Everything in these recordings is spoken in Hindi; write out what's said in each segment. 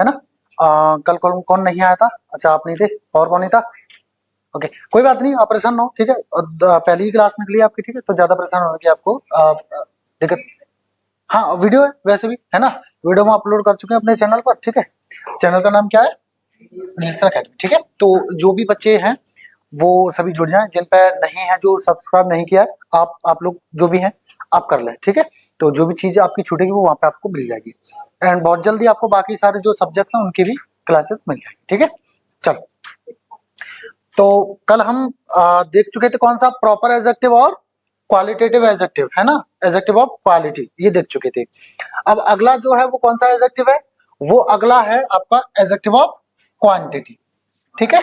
है ना। कल कौन कौन नहीं आया था? अच्छा आप नहीं थे, और कौन नहीं था? ओके कोई बात नहीं, आप परेशान ना हो, ठीक है। और पहली ही क्लास निकली आपकी, ठीक है, तो ज्यादा परेशान होने की आपको दिक्कत। हाँ वीडियो है वैसे भी, है ना, वीडियो हम अपलोड कर चुके हैं अपने चैनल पर, ठीक है। चैनल का नाम क्या है? नीलसन अकेडमी, ठीक है। तो जो भी बच्चे हैं वो सभी जुड़ जाएं, जिन पे नहीं है, जो सब्सक्राइब नहीं किया है, आप लोग जो भी हैं आप कर लें, ठीक है। तो जो भी चीजें आपकी छूटेगी वो वहां पे आपको मिल जाएगी, एंड बहुत जल्दी आपको बाकी सारे जो सब्जेक्ट्स हैं उनकी भी क्लासेस मिल जाएगी, ठीक है। चलो, तो कल हम देख चुके थे कौन सा, प्रॉपर एडजेक्टिव और क्वालिटेटिव एडजेक्टिव, है ना, एडजेक्टिव ऑफ क्वालिटी, ये देख चुके थे। अब अगला जो है वो कौन सा एडजेक्टिव है? वो अगला है आपका एडजेक्टिव ऑफ क्वांटिटी, ठीक है।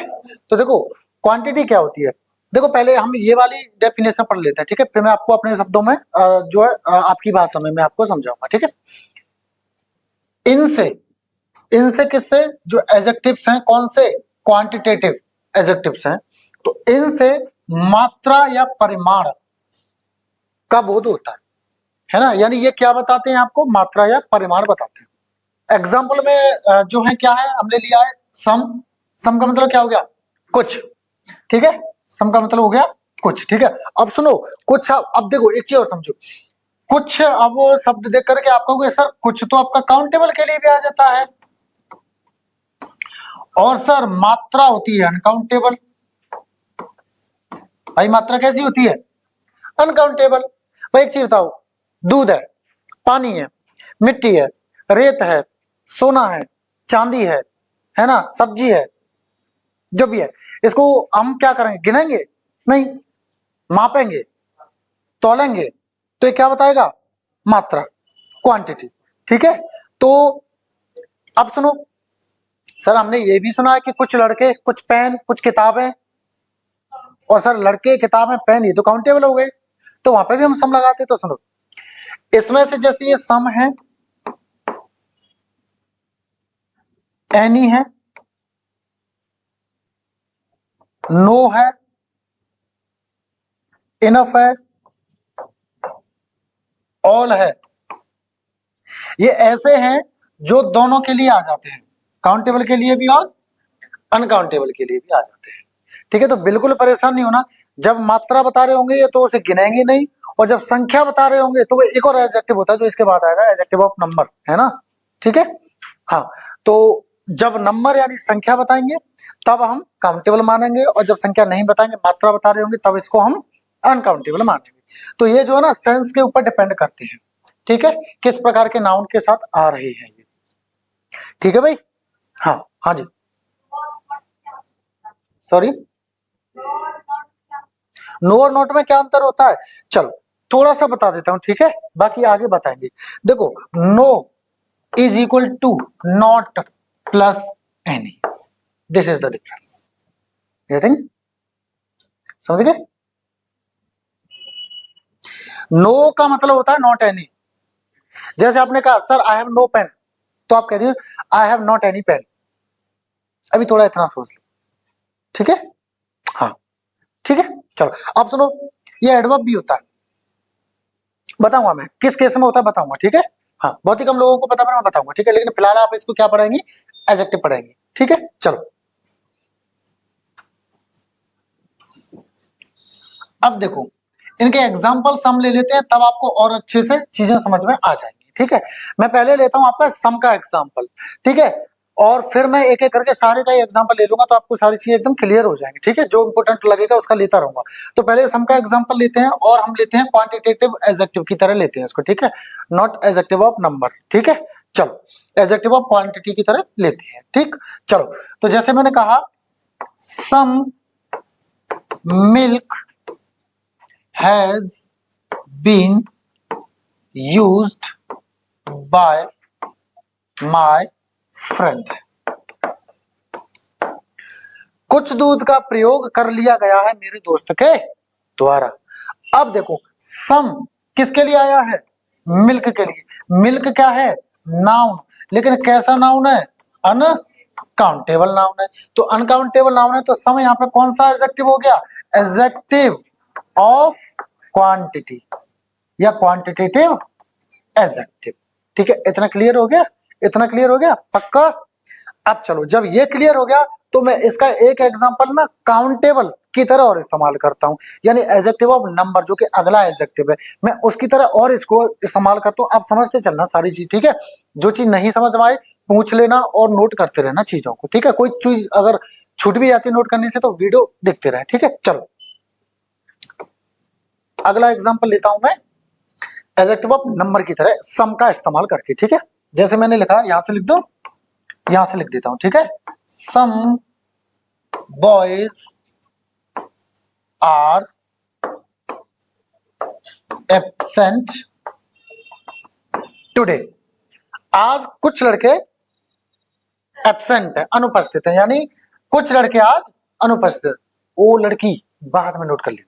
तो देखो क्वांटिटी क्या होती है, देखो पहले हम ये वाली डेफिनेशन पढ़ लेते हैं, ठीक है, फिर मैं आपको अपने शब्दों में जो है आपकी भाषा में मैं आपको समझाऊंगा, ठीक है। इनसे इनसे किससे, जो एडजेक्टिव्स हैं, कौन से? क्वांटिटेटिव एडजेक्टिव्स हैं। तो इनसे मात्रा या परिमाण का बोध होता है ना, यानी ये क्या बताते हैं आपको? मात्रा या परिमाण बताते हैं। एग्जाम्पल में जो है क्या है, हमने लिया है सम। सम का मतलब क्या हो गया? कुछ, ठीक है। सम का मतलब हो गया कुछ, ठीक है। अब सुनो, कुछ अब देखो एक चीज और समझो, कुछ अब शब्द देख करके आप कहोगे सर कुछ तो आपका काउंटेबल के लिए भी आ जाता है, और सर मात्रा होती है अनकाउंटेबल। भाई मात्रा कैसी होती है? अनकाउंटेबल। भाई एक चीज बताओ, दूध है, पानी है, मिट्टी है, रेत है, सोना है, चांदी है ना, सब्जी है, जो भी है, इसको हम क्या करेंगे? गिनेंगे नहीं, मापेंगे, तौलेंगे, तो ये क्या बताएगा? मात्रा, क्वांटिटी, ठीक है। तो अब सुनो, सर हमने ये भी सुना है कि कुछ लड़के, कुछ पेन, कुछ किताबें, और सर लड़के किताबें पेन ये तो काउंटेबल हो गए, तो वहां पे भी हम सम लगाते। तो सुनो, इसमें से जैसे ये सम है, एनी है, नो है, इनफ है, ऑल है, ये ऐसे हैं जो दोनों के लिए आ जाते हैं, काउंटेबल के लिए भी और अनकाउंटेबल के लिए भी आ जाते हैं, ठीक है। तो बिल्कुल परेशान नहीं होना, जब मात्रा बता रहे होंगे ये तो उसे गिनेंगे नहीं, और जब संख्या बता रहे होंगे तो वो एक और एडजेक्टिव होता है जो इसके बाद आएगा, एडजेक्टिव ऑफ नंबर, है ना, ठीक है। हाँ, तो जब नंबर यानी संख्या बताएंगे तब हम काउंटेबल मानेंगे, और जब संख्या नहीं बताएंगे, मात्रा बता रहे होंगे, तब इसको हम अनकाउंटेबल मानेंगे। तो ये जो है ना सेंस के ऊपर डिपेंड करते हैं, ठीक है, किस प्रकार के नाउन के साथ आ रहे हैं ये, ठीक है भाई। हाँ हाँ जी, सॉरी, नो और नॉट में क्या अंतर होता है? चलो थोड़ा सा बता देता हूं, ठीक है, बाकी आगे बताएंगे। देखो, no is equal to not plus any, this is the difference, getting, समझ गए? नो का मतलब होता है नॉट एनी। जैसे आपने कहा sir I have no pen, तो आप कह रही हो I have not any pen. अभी थोड़ा इतना सोच लो, ठीक है। हाँ ठीक है, चलो अब सुनो, ये एडवर्ब भी होता है, बताऊंगा मैं किस केस में होता है, बताऊंगा, ठीक है। हाँ बहुत ही कम लोगों को पता, मैं बताऊंगा, ठीक है, लेकिन फिलहाल आप इसको क्या पढ़ेंगे? एडजेक्टिव पढ़ेंगे, ठीक है। चलो अब देखो, इनके एग्जाम्पल्स हम ले लेते हैं, तब आपको और अच्छे से चीजें समझ में आ जाएंगी, ठीक है। मैं पहले लेता हूं आपका सम का एग्जाम्पल, ठीक है, और फिर मैं एक एक करके सारे का एग्जाम्पल ले लूंगा, तो आपको सारी चीजें एकदम क्लियर हो जाएंगी, ठीक है, जो इंपोर्टेंट लगेगा उसका लेता रहूंगा। तो पहले सम का एग्जाम्पल लेते हैं, और हम लेते हैं क्वांटिटेटिव एडजेक्टिव की तरह लेते हैं इसको, ठीक है, नॉट एडजेक्टिव ऑफ नंबर, ठीक है। चलो एडजेक्टिव ऑफ क्वांटिटी की तरह लेते हैं, ठीक। चलो, तो जैसे मैंने कहा some milk has been used by my friend, कुछ दूध का प्रयोग कर लिया गया है मेरे दोस्त के द्वारा। अब देखो सम किसके लिए आया है? मिल्क के लिए। मिल्क क्या है? नाउन, लेकिन कैसा नाउन है? अनकाउंटेबल नाउन है। तो अनकाउंटेबल नाउन है, तो सम यहाँ पे कौन सा एडजेक्टिव हो गया? एडजेक्टिव ऑफ क्वांटिटी या क्वांटिटेटिव एडजेक्टिव, ठीक है। इतना क्लियर हो गया? इतना क्लियर हो गया? पक्का? अब चलो, जब ये क्लियर हो गया तो मैं इसका एक एग्जांपल ना काउंटेबल की तरह और इस्तेमाल करता हूं, यानी एडजेक्टिव ऑफ नंबर, जो कि अगला एडजेक्टिव है, मैं उसकी तरह और इसको इस्तेमाल करता हूं। आप समझते चलना सारी चीज, ठीक है। जो चीज नहीं समझ में आए पूछ लेना और नोट करते रहना चीजों को, ठीक है। कोई चीज अगर छूट भी जाती है नोट करने से तो वीडियो देखते रहे, ठीक है। चलो अगला एग्जाम्पल लेता हूं मैं एडजेक्टिव ऑफ नंबर की तरह सम का इस्तेमाल करके, ठीक है। जैसे मैंने लिखा, यहां से लिख दो, यहां से लिख देता हूं, ठीक है। Some boys are absent today. आज कुछ लड़के एब्सेंट है, अनुपस्थित है, यानी कुछ लड़के आज अनुपस्थित। वो लड़की बाद में नोट कर ली,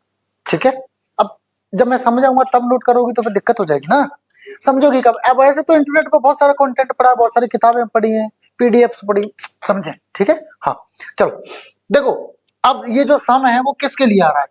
ठीक है। अब जब मैं समझाऊंगा तब नोट करोगी तो फिर दिक्कत हो जाएगी ना, समझोगी कब। अब ऐसे तो इंटरनेट पर बहुत सारा कंटेंट पड़ा है, बहुत सारी किताबें पढ़ी हैं, पीडीएफ्स पढ़ी, समझे, ठीक है। हाँ चलो देखो, अब ये जो सम है वो किसके लिए आ रहा है,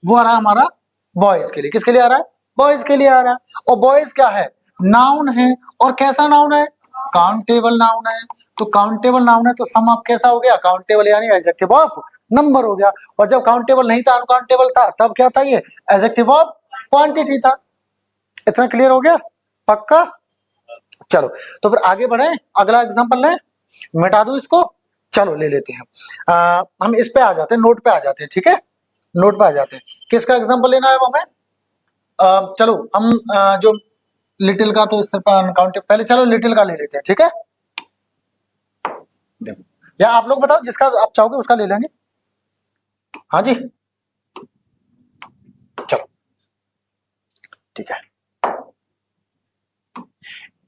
वो आ रहा है हमारा बॉयज के लिए। किसके लिए आ रहा है, बॉयज के लिए आ रहा है। और बॉयज क्या है, नाउन है, और कैसा नाउन है, काउंटेबल नाउन है। तो काउंटेबल नाउन है तो सम अब कैसा हो गया, काउंटेबल यानी एडजेक्टिव ऑफ नंबर हो गया। और जब काउंटेबल नहीं था, अनकाउंटेबल था, तब क्या था, ये एडजेक्टिव ऑफ क्वांटिटी था। इतना क्लियर हो गया, पक्का। चलो तो फिर आगे बढ़े, अगला एग्जांपल लें, मिटा दूं इसको, चलो ले लेते हैं। हम इस पे आ जाते हैं, नोट पे आ जाते हैं, ठीक है। नोट पे आ जाते हैं, किसका एग्जांपल लेना है हमें। चलो हम जो लिटिल का तो इस पर अनकाउंटेबल, पहले चलो लिटिल का ले लेते हैं, ठीक है। देखो, या आप लोग बताओ, जिसका आप चाहोगे उसका ले लेंगे। हाँ जी चलो ठीक है,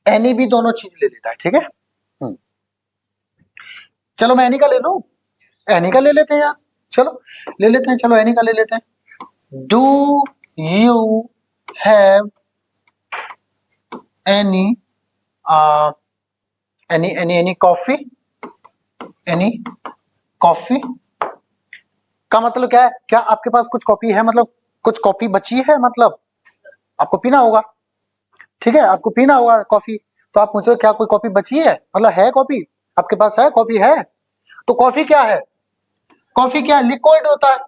एनी भी दोनों चीज ले लेता है, ठीक है। चलो मैं एनी का ले लूं, एनी का ले लेते हैं यार, चलो ले लेते हैं, चलो एनी का ले लेते हैं। Do you have any any any any coffee, any coffee का मतलब क्या है, क्या आपके पास कुछ कॉफी है, मतलब कुछ कॉफी बची है, मतलब आपको पीना होगा, ठीक है, आपको पीना होगा कॉफी। तो आप पूछो क्या कोई कॉफी बची है, मतलब है कॉफी, आपके पास है कॉफी है। तो कॉफी क्या है, कॉफी क्या है, लिक्विड होता है,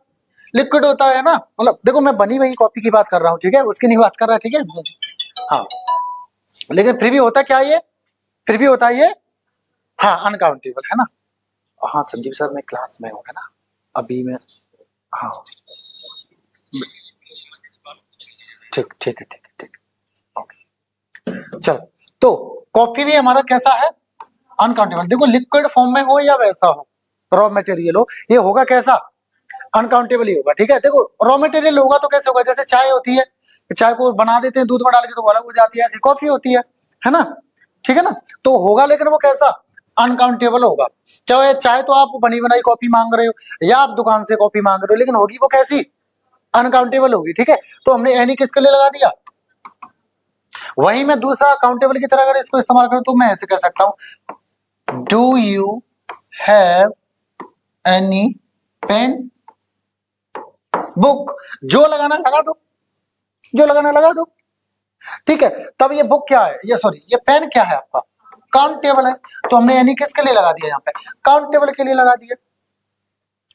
लिक्विड होता है ना, मतलब देखो मैं बनी हुई कॉफी की बात कर रहा हूँ, ठीक है, उसकी नहीं बात कर रहा, ठीक है। हाँ लेकिन फिर भी होता क्या ये, फिर भी होता है ये, हाँ अनकाउंटेबल है ना। हाँ संजीव सर मैं क्लास में हूँ, है ना अभी मैं, हाँ ठीक ठीक है, ठीक है, ठीक है, ओके। चलो तो कॉफी भी हमारा कैसा है, अनकाउंटेबल। देखो लिक्विड फॉर्म में हो या वैसा हो, रॉ मटेरियल हो, ये होगा कैसा, अनकाउंटेबल ही होगा, ठीक है। देखो रॉ मटेरियल होगा तो कैसे होगा, जैसे चाय होती है, चाय को बना देते हैं दूध में डाल के तो वो अलग हो जाती है, ऐसी कॉफी होती है ना, ठीक है ना। तो होगा लेकिन वो कैसा, अनकाउंटेबल होगा। चाहे चाहे तो आप बनी बनाई कॉफी मांग रहे हो या आप दुकान से कॉफी मांग रहे हो, लेकिन होगी वो कैसी, अनकाउंटेबल होगी, ठीक है। तो हमने एनी किसके लिए लगा दिया, वही मैं दूसरा काउंटेबल की तरह अगर इसको इस्तेमाल करूं तो मैं ऐसे कर सकता हूं, do you have any pen book, जो लगाना लगा दो, जो लगाना लगा दो, ठीक है। तब ये बुक क्या है, ये सॉरी ये पेन क्या है आपका, काउंटेबल है। तो हमने एनी किसके लिए लगा दिया यहाँ पे, काउंटेबल के लिए लगा दिया।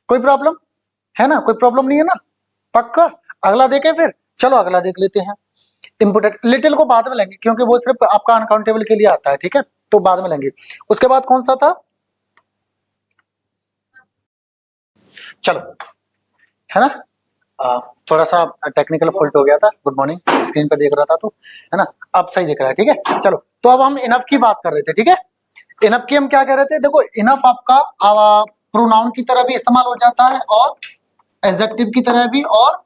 कोई प्रॉब्लम है ना, कोई प्रॉब्लम नहीं है ना, पक्का। अगला देखें फिर, चलो अगला देख लेते हैं। इंपोर्टेंट, लिटिल को बाद में लेंगे क्योंकि वो सिर्फ आपका अनकाउंटेबल के लिए आता है, ठीक है, तो बाद में लेंगे। उसके बाद कौन सा था, चलो है ना, थोड़ा सा टेक्निकल फॉल्ट हो गया था, गुड मॉर्निंग, स्क्रीन पे देख रहा था तो, है ना, अब सही दिख रहा है, ठीक है। चलो तो अब हम इनफ की बात कर रहे थे, ठीक है। इनफ की हम क्या कह रहे थे, देखो इनफ आपका प्रोनाउन की तरह भी इस्तेमाल हो जाता है और एडजेक्टिव की तरह भी और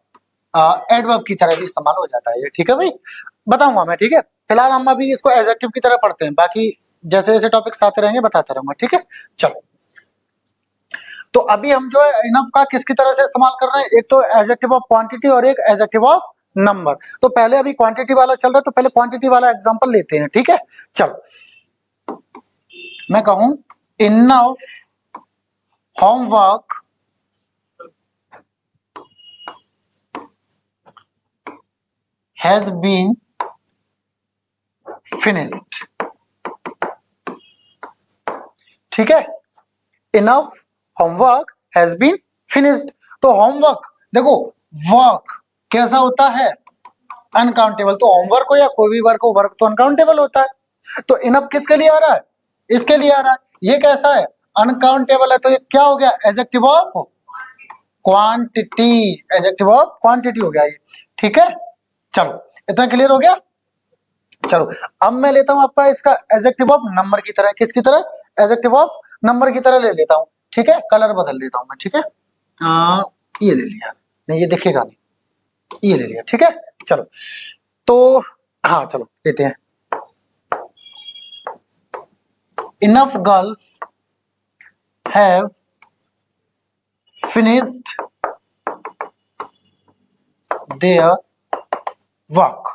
एडवर्ब की तरह भी इस्तेमाल हो जाता है, ठीक है भाई, बताऊंगा मैं, ठीक है। फिलहाल हम अभी इसको एडजेक्टिव की तरह पढ़ते हैं, बाकी जैसे जैसे टॉपिक्स आते रहेंगे बताता रहूंगा, ठीक है। चलो तो अभी हम जो है इनफ का किसकी तरह से इस्तेमाल कर रहे हैं, एक तो एडजेक्टिव ऑफ क्वांटिटी और एक एडजेक्टिव ऑफ नंबर। तो पहले अभी क्वांटिटी वाला चल रहा है तो पहले क्वांटिटी वाला एग्जांपल लेते हैं, ठीक है। चलो मैं कहूं enough homework has been finished, ठीक है, enough homework has been finished. तो होमवर्क देखो, वर्क कैसा होता है, अनकाउंटेबल। तो होमवर्क हो या कोई भी वर्क हो, वर्क तो अनकाउंटेबल होता है। तो इनफ किसके लिए आ रहा है, इसके लिए आ रहा है। ये कैसा है, अनकाउंटेबल है, तो ये क्या हो गया, adjective of quantity, adjective of quantity हो गया ये, ठीक है। चलो इतना क्लियर हो गया। चलो अब मैं लेता हूं आपका इसका एडजेक्टिव ऑफ नंबर की तरह, किसकी तरह, एडजेक्टिव ऑफ नंबर की तरह ले लेता हूं, ठीक है। कलर बदल देता हूं मैं, ठीक है। ये ले लिया, नहीं ये दिखेगा नहीं, ये ले लिया, ठीक है। चलो तो हाँ चलो लेते हैं, enough girls have finished their work.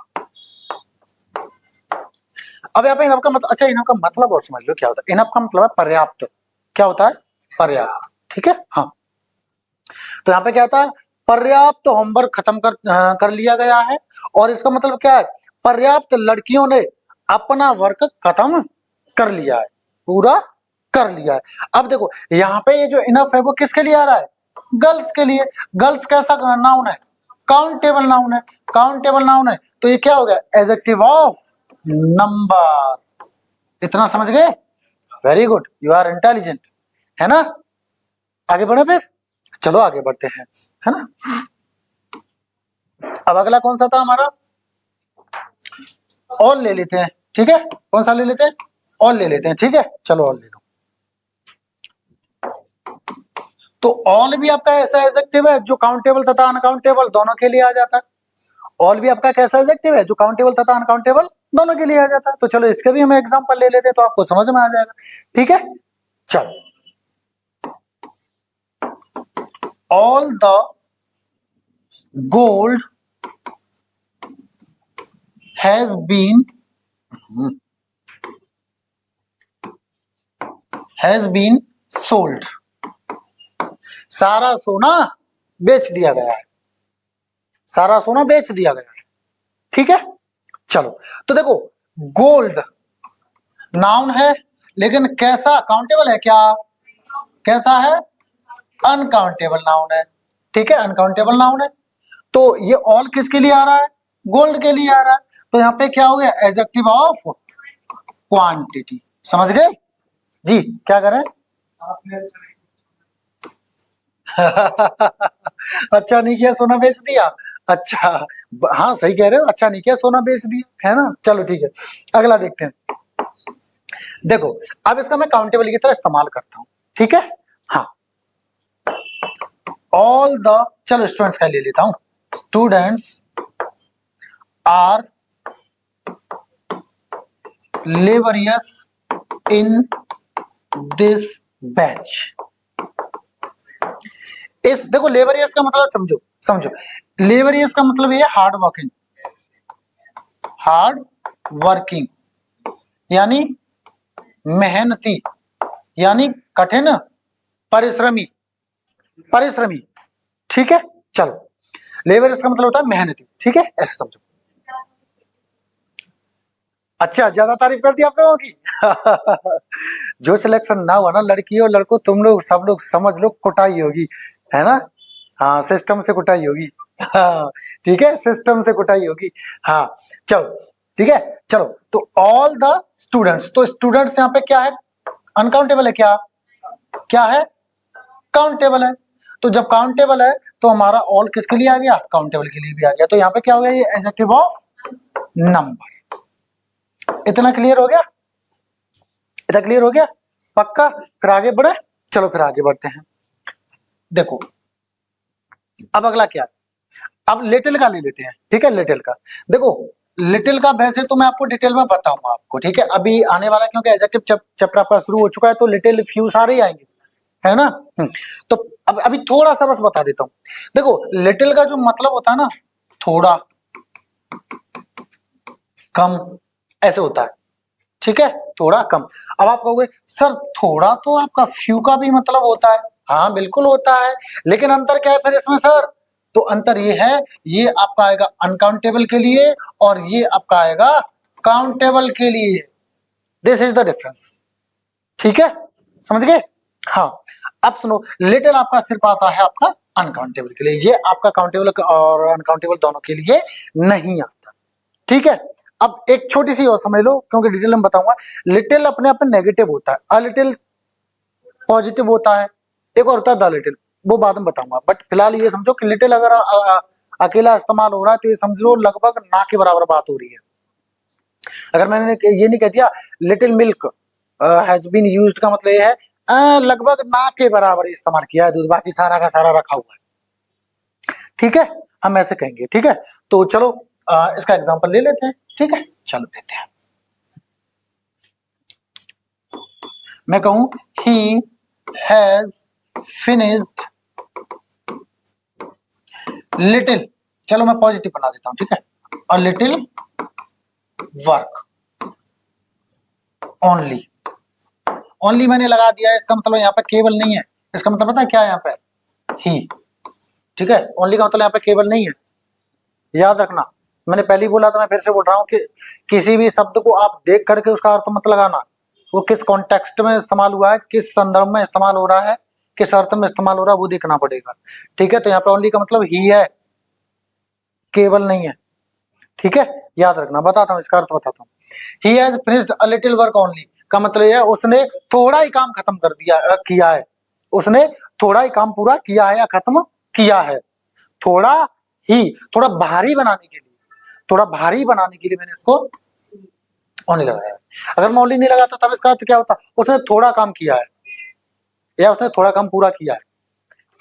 अब यहाँ पे इनफ का मतलब, अच्छा इनफ का मतलब और समझ लो क्या होता है। इनफ का मतलब है पर्याप्त, क्या होता है, पर्याप्त, ठीक है। हाँ तो यहाँ पे क्या होता है, पर्याप्त होमवर्क खत्म कर लिया गया है, और इसका मतलब क्या है, पर्याप्त लड़कियों ने अपना वर्क खत्म कर लिया है, पूरा कर लिया है। अब देखो यहाँ पे ये जो इनफ है वो किसके लिए आ रहा है, गर्ल्स के लिए। गर्ल्स कैसा नाउन है, काउंटेबल नाउन है, काउंटेबल नाउन है, तो ये क्या हो गया, एडजेक्टिव ऑफ नंबर। इतना समझ गए, very good, you are intelligent, है ना। आगे बढ़े फिर, चलो आगे बढ़ते हैं, है ना। अब अगला कौन सा था हमारा, ऑल ले लेते हैं, ठीक है। कौन सा ले लेते हैं, ऑल ले लेते हैं, ठीक है। चलो ऑल ले लो। तो ऑल भी आपका ऐसा एडजेक्टिव है जो काउंटेबल तथा अनकाउंटेबल दोनों के लिए आ जाता है। ऑल भी आपका कैसा एडजेक्टिव है जो काउंटेबल तथा अनकाउंटेबल दोनों के लिए आ जाता है। तो चलो इसके भी हम एग्जांपल ले लेते हैं तो आपको समझ में आ जाएगा, ठीक है। चलो, all the gold has been sold. सारा सोना बेच दिया गया है, सारा सोना बेच दिया गया है, ठीक है। चलो तो देखो, गोल्ड नाउन है, लेकिन कैसा, काउंटेबल है क्या, कैसा है, अनकाउंटेबल नाउन है, ठीक है, अनकाउंटेबल नाउन है। तो ये ऑल किसके लिए आ रहा है, गोल्ड के लिए आ रहा है। तो यहाँ पे क्या हो गया, एडजेक्टिव ऑफ क्वांटिटी, समझ गए जी, क्या करें। अच्छा नहीं किया, सोना बेच दिया, अच्छा, हाँ सही कह रहे हो, अच्छा नहीं किया, सोना बेच दिया, है ना। चलो ठीक है, अगला देखते हैं। देखो अब इसका मैं काउंटेबल की तरह इस्तेमाल करता हूं, ठीक है। हाँ ऑल द, चलो स्टूडेंट्स का ले लेता हूं, students are laborious in this batch. इस देखो लेबरियस का मतलब समझो, समझो लेबरियस का मतलब ये हार्ड वर्किंग, हार्ड वर्किंग यानी मेहनती, यानी कठिन परिश्रमी, परिश्रमी, ठीक है। चलो लेबरियस का मतलब होता है मेहनती, ठीक है, ऐसे समझो। अच्छा ज्यादा तारीफ कर दी आप लोगों की। जो सिलेक्शन ना हुआ ना, लड़की और लड़को तुम लोग सब लोग समझ लो कुटाई होगी, है ना। हाँ सिस्टम से कुटाई होगी, हाँ ठीक है, सिस्टम से कुटाई होगी। हाँ चलो ठीक है। चलो तो ऑल द स्टूडेंट्स, तो स्टूडेंट्स यहाँ पे क्या है, अनकाउंटेबल है क्या, क्या है, काउंटेबल है। तो जब काउंटेबल है तो हमारा ऑल किसके लिए आ गया, काउंटेबल के लिए भी आ गया। तो यहाँ पे क्या हो गया, ये एडजेक्टिव ऑफ नंबर। इतना क्लियर हो गया, इतना क्लियर हो गया, पक्का। फिर आगे बढ़े, चलो फिर आगे बढ़ते हैं। देखो अब अगला क्या है, अब लिटिल का ले लेते हैं, ठीक है। लिटिल का देखो, लिटिल का वैसे तो मैं आपको डिटेल में बताऊंगा आपको, ठीक है। अभी आने वाला क्योंकि एडजेक्टिव चैप्टर आपका शुरू हो चुका है, तो लिटिल फ्यू सारे ही आएंगे, है ना। तो अब अभी थोड़ा सा बस बता देता हूं। देखो लिटिल का जो मतलब होता है ना, थोड़ा, कम, ऐसे होता है, ठीक है, थोड़ा कम। अब आप कहोगे सर थोड़ा तो आपका फ्यू का भी मतलब होता है, हाँ बिल्कुल होता है, लेकिन अंतर क्या है फिर इसमें सर, तो अंतर ये है, ये आपका आएगा अनकाउंटेबल के लिए और ये आपका आएगा काउंटेबल के लिए, दिस इज द डिफरेंस, ठीक है। समझ गए? हाँ, अब सुनो, लिटिल आपका सिर्फ आता है आपका अनकाउंटेबल के लिए, ये आपका काउंटेबल और अनकाउंटेबल दोनों के लिए नहीं आता, ठीक है? अब एक छोटी सी और समझ लो, क्योंकि डिटेल में बताऊंगा। लिटिल अपने आप में नेगेटिव होता है, अ लिटिल पॉजिटिव होता है, एक और होता है द लिटिल, वो बाद में बताऊंगा। बट फिलहाल ये समझो कि लिटिल अगर अकेला इस्तेमाल हो रहा है तो ये समझ लो लगभग ना के बराबर बात हो रही है। अगर मैंने ये नहीं कह दिया little milk has been used, का मतलब ये है लगभग ना के बराबर इस्तेमाल किया है दूध, बाकी सारा का सारा रखा हुआ है, ठीक है? हम ऐसे कहेंगे, ठीक है? तो चलो इसका एग्जांपल ले लेते हैं, ठीक है? चलो लेते हैं। मैं कहूं ही हैज फिनिश्ड लिटिल, चलो मैं पॉजिटिव बना देता हूं, ठीक है? A little work only, only मैंने लगा दिया है, इसका मतलब यहाँ पे केवल नहीं है, इसका मतलब पता है क्या है यहाँ पे? ही, ठीक है? ओनली का मतलब यहाँ पे केवल नहीं है, याद रखना। मैंने पहले ही बोला था, मैं फिर से बोल रहा हूँ कि किसी भी शब्द को आप देख करके उसका अर्थ मत लगाना, वो किस कॉन्टेक्स्ट में इस्तेमाल हुआ है, किस संदर्भ में इस्तेमाल हो रहा है, किस अर्थ में इस्तेमाल हो रहा है, वो देखना पड़ेगा, ठीक है? तो यहाँ पे ओनली का मतलब ही है, केवल नहीं है, ठीक है? याद रखना। बताता हूँ इसका अर्थ बताता हूँ। He has finished a little work only का मतलब यह है उसने थोड़ा ही काम खत्म कर दिया, किया है, उसने थोड़ा ही काम पूरा किया है या खत्म किया है, थोड़ा ही, थोड़ा भारी बनाने के लिए, थोड़ा भारी बनाने के लिए मैंने इसको ओनली लगाया है। अगर मैं ओनली नहीं लगाता तब इसका अर्थ क्या होता? उसने थोड़ा काम किया है या उसने थोड़ा काम पूरा किया है,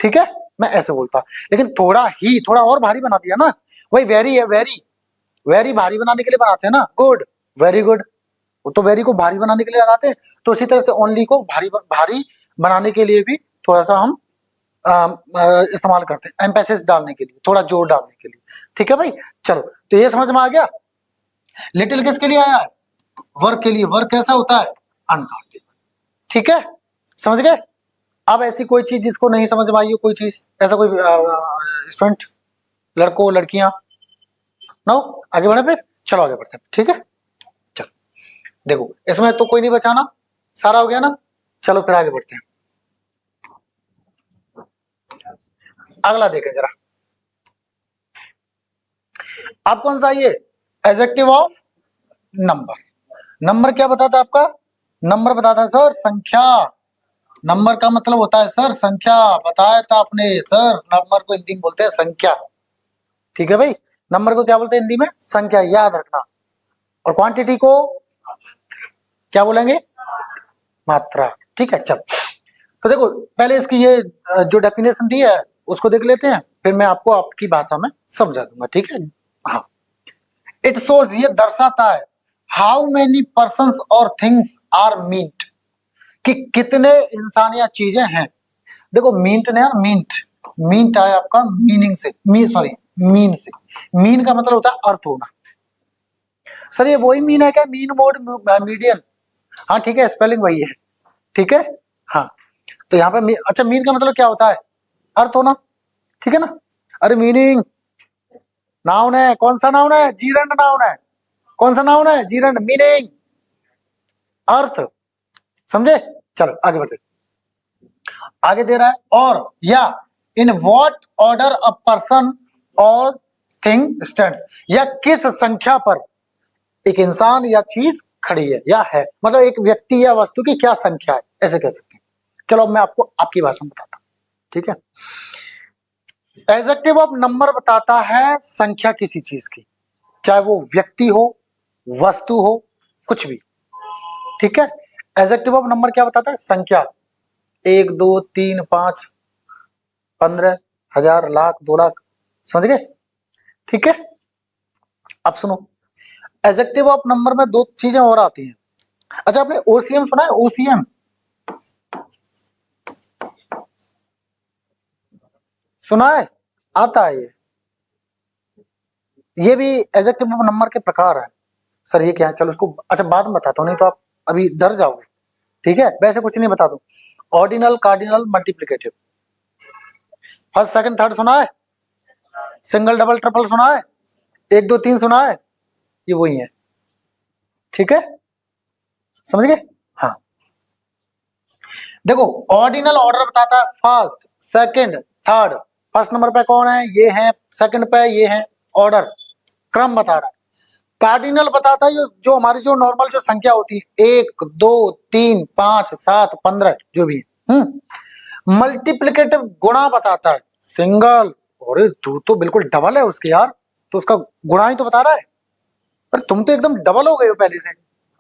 ठीक है? मैं ऐसे बोलता, लेकिन थोड़ा ही, थोड़ा और भारी बना दिया ना, वही वेरी है, वेरी, वेरी भारी बनाने के लिए बनाते हैं ना, गुड, वेरी गुड, वो तो वेरी को भारी बनाने के लिए लगाते हैं, तो इसी तरह से ओनली को भारी बनाने के लिए भी थोड़ा सा हम इस्तेमाल करते हैं, एम्फेसिस डालने के लिए, थोड़ा जोर डालने के लिए, ठीक है भाई? चलो, तो ये समझ में आ गया। लिटिल किसके लिए आया है? वर्क के लिए। वर्क कैसा होता है? अनकाउंटेबल, ठीक है? समझ गए? अब ऐसी कोई चीज जिसको नहीं समझ में आई हो, कोई चीज ऐसा, कोई स्टूडेंट, लड़कों लड़कियां, नो, आगे बढ़े फिर, चलो आगे बढ़ते हैं, ठीक है? चलो देखो, इसमें तो कोई नहीं बचाना, सारा हो गया ना? चलो फिर आगे बढ़ते हैं, अगला देखें जरा। आप कौन सा, ये एडजेक्टिव ऑफ नंबर। नंबर क्या बताता है आपका? नंबर बताता है सर संख्या, नंबर का मतलब होता है सर संख्या, बताया था आपने सर, नंबर को हिंदी में बोलते हैं संख्या, ठीक है भाई? नंबर को क्या बोलते हैं हिंदी में? संख्या, याद रखना। और क्वांटिटी को क्या बोलेंगे? मात्रा, ठीक है? चल, तो देखो पहले इसकी ये जो डेफिनेशन दी है उसको देख लेते हैं, फिर मैं आपको आपकी भाषा में समझा दूंगा, ठीक है? हाँ, इट शोज, ये दर्शाता है, हाउ मेनी पर्सन्स और थिंग्स आर मीट, कि कितने इंसान या चीजें हैं। देखो मीट ने, मीट, मीट आया आपका मीनिंग से, सॉरी मीन से, मीन का मतलब होता है अर्थ होना। सर ये वही मीन है क्या? Mean, mode, median? हाँ ठीक है, स्पेलिंग वही है, ठीक है? हाँ, तो यहाँ पे अच्छा, मीन का मतलब क्या होता है? अर्थ होना, ठीक है ना? अरे मीनिंग नाउन है, कौन सा नाउन है? जीरंड नाउन है, कौन सा नाउन है? जीरंड, मीनिंग, अर्थ, समझे? चलो आगे बढ़ते, आगे दे रहा है, और या in what order a person और थिंग स्टैंड्स, या किस संख्या पर एक इंसान या चीज खड़ी है या है, मतलब एक व्यक्ति या वस्तु की क्या संख्या है, ऐसे कह सकते हैं। चलो अब मैं आपको आपकी भाषा में बताता हूं, ठीक है? एडजेक्टिव ऑफ नंबर बताता है संख्या किसी चीज की, चाहे वो व्यक्ति हो, वस्तु हो, कुछ भी, ठीक है? एडजेक्टिव ऑफ नंबर क्या बताता है? संख्या, 1 2 3 5 15 1000 लाख 2 लाख, समझ गए? ठीक है? अब सुनो, एडजेक्टिव ऑफ नंबर में दो चीजें और आती हैं। अच्छा, आपने ओसीएम सुना है? ओसीएम सुना है? आता है ये भी एडजेक्टिव ऑफ नंबर के प्रकार है। सर ये क्या है? चलो उसको अच्छा बाद में बताता हूँ, नहीं तो आप अभी डर जाओगे, ठीक है? वैसे कुछ नहीं, बता दूं, ordinal, cardinal, multiplicative, first second third सुना है? सिंगल डबल ट्रिपल सुना है? 1 2 3 सुना है? ये वही है, ठीक है? समझ गए? हाँ, देखो ऑर्डिनल ऑर्डर बताता है first, second, third. First number पे कौन है, ये है। सेकंड पे ये है। ऑर्डर, क्रम बता रहा है। कार्डिनल बताता है जो हमारी जो नॉर्मल जो संख्या होती है, 1 2 3 5 7 15 जो भी है। मल्टीप्लिकेटिव गुणा बताता है, सिंगल। अरे तू तो बिल्कुल डबल है उसके यार, तो उसका गुणा ही तो बता रहा है। अरे तुम तो एकदम डबल हो गए हो पहले से।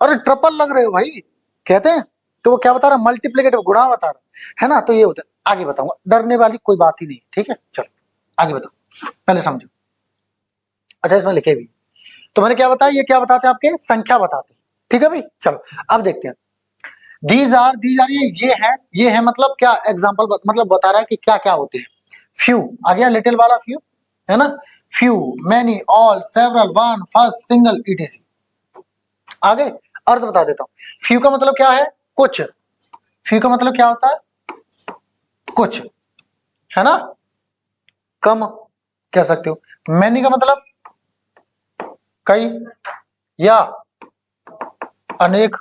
अरे ट्रिपल लग रहे हो भाई, कहते हैं। तो वो क्या बता रहा है, मल्टीप्लिकेटिव गुणा बता रहा है ना। तो ये होता है, आगे बताऊंगा, डरने वाली कोई बात ही नहीं, ठीक है। चलो आगे बताओ, पहले समझो। अच्छा इसमें लिखे भी, तो मैंने क्या बताया, ये क्या बताते हैं आपके, संख्या बताते हैं, ठीक है भाई। चलो अब देखते हैं। दीज आर ये है मतलब क्या, एग्जांपल मतलब बता रहा है कि क्या क्या होते हैं। फ्यू आ गया, लिटिल वाला फ्यू है ना। Few, many, all, several, one, first, single, etc. आगे अर्थ बता देता हूं। फ्यू का मतलब क्या है, कुछ। फ्यू का मतलब क्या होता है, कुछ, है ना, कम कह सकते हो। मैनी का मतलब कई या अनेक,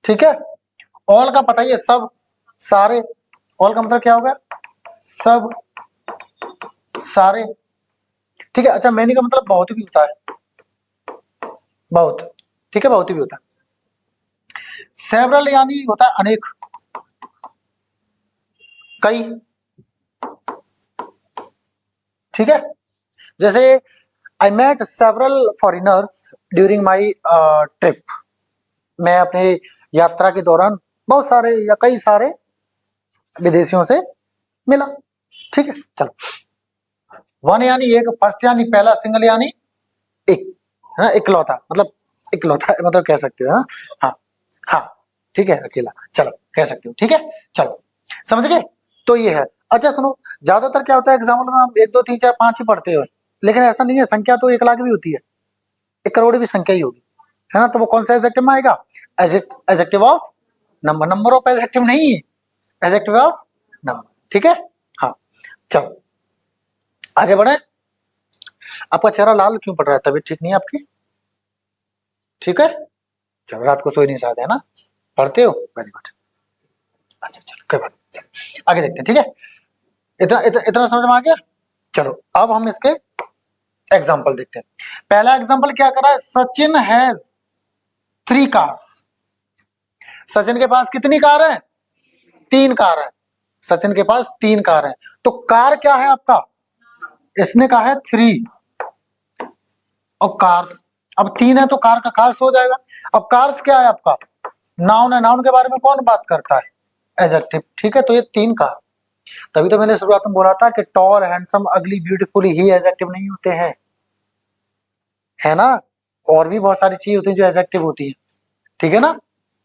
ठीक है। ऑल का पता ही है, सब, सारे। ऑल का मतलब क्या होगा, सब, सारे, ठीक है। अच्छा मैनी का मतलब बहुत भी होता है, बहुत, ठीक है, बहुत भी होता है। सेवरल यानी होता है अनेक, कई, ठीक है। जैसे I met several foreigners during my trip, मैं अपने यात्रा के दौरान बहुत सारे या कई सारे विदेशियों से मिला, ठीक है। चलो, वन यानी एक, फर्स्ट यानी पहला, सिंगल यानी एक, है ना, इकलौता मतलब, इकलौता मतलब कह सकते हो, हाँ हाँ, ठीक है, अकेला, चलो कह सकते हो, ठीक है। चलो समझ गए, तो ये है। अच्छा सुनो, ज्यादातर क्या होता है एग्जाम्पल में हम 1 2 3 4 5 ही पढ़ते हो, लेकिन ऐसा नहीं है, संख्या तो 1 लाख भी होती है, 1 करोड़ भी संख्या ही होगी, है ना। तो वो कौन सा एडजेक्टिव में आएगा, adjective of number, number of adjective नहीं, एडजेक्टिव ऑफ नंबर, ठीक है। हाँ चलो आगे बढ़े। आपका चेहरा लाल क्यों पड़ रहा है, तबीयत ठीक नहीं है आपकी, ठीक है। चलो रात को सोई नहीं सकते, है ना, पढ़ते हो, वेरी गुड। अच्छा चलो कोई बात नहीं, चलो आगे देखते हैं, ठीक है। इतना समझ में आ गया। चलो अब हम इसके एग्जाम्पल देखते हैं। पहला एग्जाम्पल क्या कर रहा है, सचिन हैज 3 कार्स। सचिन के पास कितनी कार है, 3 कार है। सचिन के पास 3 कार है, तो कार क्या है आपका, इसने कहा है 3, और कार्स, अब 3 है तो कार का कार्स हो जाएगा। अब कार्स क्या है आपका, नाउन है, नाउन के बारे में कौन बात करता है, एडजेक्टिव, ठीक है। तो ये 3 कार, तभी तो मैंने शुरुआत में बोला था कि टॉल, हैंडसम, अगली, ब्यूटीफुल ही एडजेक्टिव नहीं होते हैं, है ना। और भी बहुत सारी चीज होती है जो एडजेक्टिव होती है, ठीक है ना।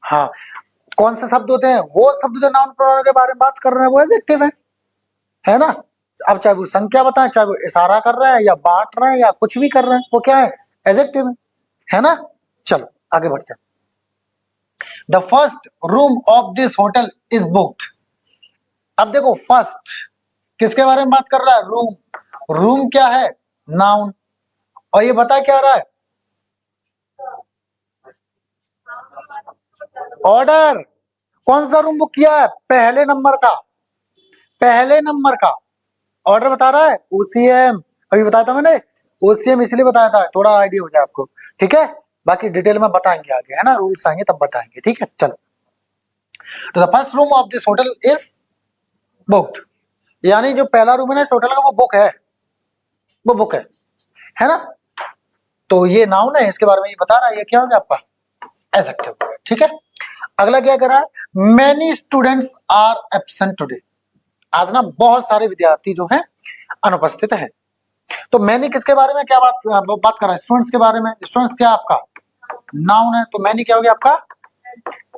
हाँ, कौन से शब्द होते हैं, वो शब्द जो नाउन प्रोनाउन के बारे में बात कर रहे हैं वो एडजेक्टिव है ना। अब चाहे वो संख्या बताएं, चाहे वो इशारा कर रहा है या बांट रहा है या कुछ भी कर रहे हैं, वो क्या है, एडजेक्टिव है ना। चलो आगे बढ़ते हैं। The first room of this hotel is booked. अब देखो फर्स्ट किसके बारे में बात कर रहा है, रूम। रूम क्या है, नाउन, और ये बता क्या रहा है, ऑर्डर। कौन सा रूम बुक किया है, पहले नंबर का, पहले नंबर का ऑर्डर बता रहा है, ओसीएम। अभी बताया था मैंने, ओसीएम इसलिए बताया था थोड़ा आइडिया हो जाए आपको, ठीक है। बाकी डिटेल में बताएंगे आगे, है ना, रूल्स आएंगे तब बताएंगे, ठीक है। चलो, तो the first room of this hotel is booked, यानी जो पहला रूम है ना इस होटल का वो बुक है, वो बुक है ना। तो ये नाउन है, इसके बारे में ये बता रहा है, ये क्या हो गया आपका एडजेक्टिव, ठीक है। अगला क्या कर रहा है, many students are absent today. आज ना बहुत सारे विद्यार्थी जो हैं अनुपस्थित हैं। तो मैंने किसके बारे में क्या बात कर रहा है, स्टूडेंट्स के बारे में। स्टूडेंट्स क्या आपका नाउन है, तो मैंने क्या हो गया आपका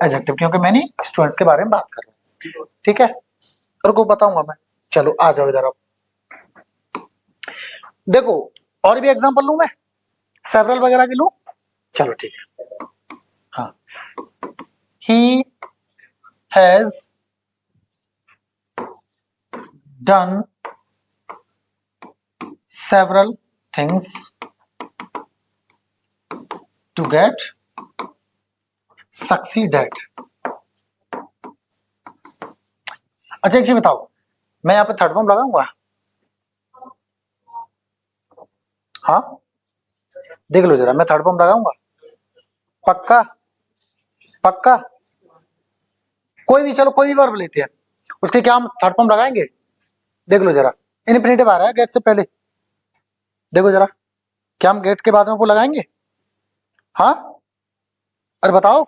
एडजेक्टिव, क्योंकि मैंने स्टूडेंट्स के बारे में बात कर रहा हूं, ठीक है। और को बताऊंगा मैं, चलो आ जाओ इधर। अब देखो और भी एग्जांपल लूं मैं, सेवरल वगैरह के लूं, चलो ठीक है। हाँ, he has done several things to get succeeded. अच्छा एक चीज बताओ, मैं यहाँ पे थर्ड फॉर्म लगाऊंगा? हाँ देख लो जरा, मैं थर्ड फॉर्म लगाऊंगा? पक्का? पक्का? कोई भी, चलो कोई भी वर्ब लेते हैं, उसके क्या हम थर्ड फॉर्म लगाएंगे? देख लो जरा, इनफिनिटिव आ रहा है गेट से पहले, देखो जरा, क्या हम गेट के बाद में वो लगाएंगे? हाँ अरे बताओ।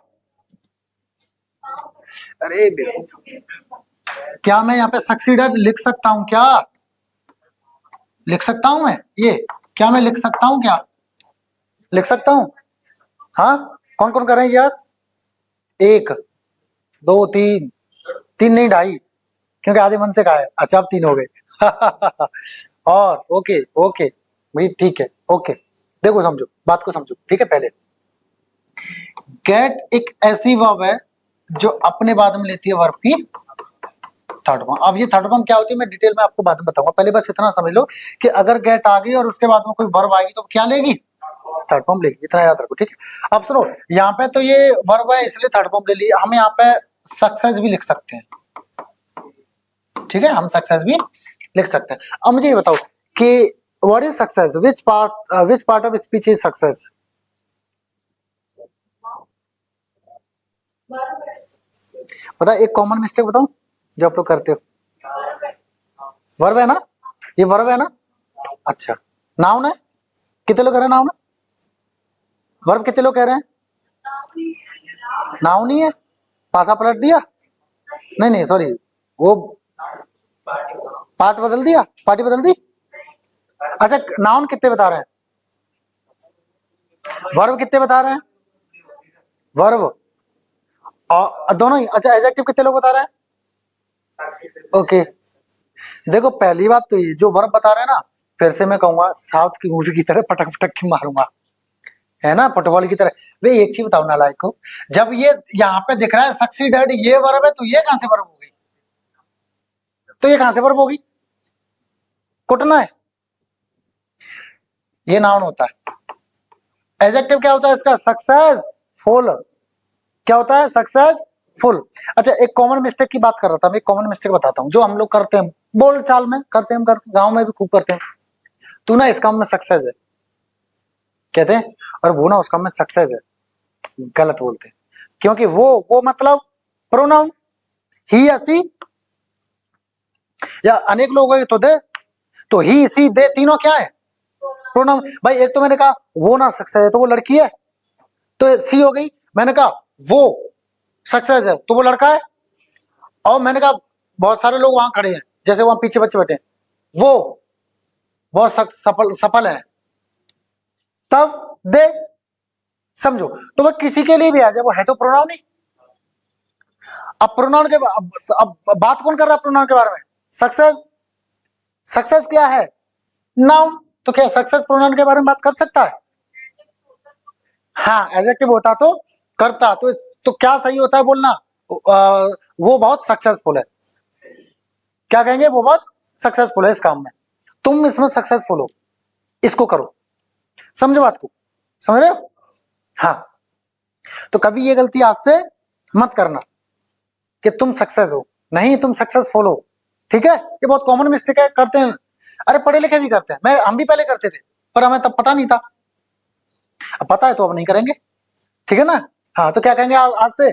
अरे क्या मैं यहाँ पे सक्सीडेड लिख सकता हूँ क्या? लिख सकता हूँ मैं ये? क्या मैं लिख सकता हूँ क्या? लिख सकता हूँ? हाँ कौन कौन कर रहे हैं यस? एक, दो, तीन, तीन नहीं ढाई, क्योंकि आधे मन से कहा है। अच्छा अब तीन हो गए। और ओके ओके भाई ठीक है ओके। देखो समझो बात को, समझो ठीक है। पहले गेट एक ऐसी वर्ब है जो अपने बाद में लेती है वर्ब की थर्ड फॉर्म। अब ये थर्ड फॉर्म क्या होती है मैं डिटेल में आपको बाद में बताऊंगा, पहले बस इतना समझ लो कि अगर गेट आ गई और उसके बाद में कोई वर्ब आएगी तो क्या लेगी? थर्ड फॉर्म लेगी, इतना याद रखो ठीक है। अब सुनो, यहाँ पे तो ये वर्ब है इसलिए थर्ड फॉर्म ले ली, हम यहाँ पे सक्सेस भी लिख सकते हैं, ठीक है, हम सक्सेस भी लिख सकते हैं। अब मुझे ये बताओ कि what is success, which part of speech is success? पता है, एक कॉमन मिस्टेक बताऊं जो आप लोग करते हो? वर्ब है ना, ये वर्ब है ना? अच्छा नाउन है? कितने लोग कह रहे हैं नाउन है? वर्ब कितने लोग कह रहे हैं नाउन ही है? पासा पलट दिया? नहीं नहीं सॉरी, वो पार्ट बदल दिया, पार्टी बदल दी। अच्छा नाउन कितने बता रहे हैं? वर्ब कितने बता रहे हैं? वर्ब और दोनों ही? अच्छा एडजेक्टिव कितने लोग बता रहे हैं? ओके देखो पहली बात तो ये जो वर्ब बता रहे हैं ना, फिर से मैं कहूंगा साउथ की मूवी की तरह पटक पटक के मारूंगा, है ना, फुटबॉल की तरह। वे एक चीज बताओ नालायक को, जब ये यहाँ पे दिख रहा है सक्सीडेड ये वर्ब है, तो ये कहां से वर्ब होगी? तो ये कहां से वर्ब होगी? कुटना है, ये नाउन होता है। एडजेक्टिव क्या होता है इसका? सक्सेसफुल। क्या होता है? सक्सेसफुल। अच्छा एक कॉमन मिस्टेक की बात कर रहा था मैं, एक कॉमन मिस्टेक बताता हूँ जो हम लोग करते हैं, बोल चाल में करते हैं, हम करते गाँव में भी खूब करते हैं। तू ना इस काम में सक्सेस है कहते हैं, और वो ना उस काम में सक्सेस है गलत बोलते हैं, क्योंकि वो मतलब प्रोनाउन ही या सी, या अनेक लोग तो दे, तो ही सी दे तीनों क्या है? प्रोनाउन। भाई एक तो मैंने कहा वो ना सक्सेस है तो वो लड़की है, तो सी हो गई। मैंने कहा वो सक्सेस है तो वो लड़का है, और मैंने कहा बहुत सारे लोग वहां खड़े हैं, जैसे वहां पीछे बच्चे बैठे हैं, वो बहुत सफल सफल है, तब दे। समझो, तो वह किसी के लिए भी आ जाए वो है तो प्रोनाउन ही। अब प्रोनाउन के अब बात कौन कर रहा है प्रोनाउन के बारे में? सक्सेस। सक्सेस क्या है? नाउन। तो क्या सक्सेस प्रोनाउन के बारे में बात कर सकता है? हाँ एडजेक्टिव होता तो करता, तो क्या सही होता है बोलना? वो बहुत सक्सेसफुल है। क्या कहेंगे? वो बहुत सक्सेसफुल है इस काम में, तुम इसमें सक्सेसफुल हो, इसको करो। समझो बात को, समझ रहे हो? हाँ तो कभी ये गलती आज से मत करना कि तुम सक्सेस हो, नहीं तुम सक्सेसफुल हो, ठीक है? ये बहुत कॉमन मिस्टेक है, करते हैं। अरे पढ़े लिखे भी करते हैं, हम भी पहले करते थे, पर हमें तब पता नहीं था, अब पता है तो अब नहीं करेंगे, ठीक है ना? हाँ तो क्या कहेंगे आज से?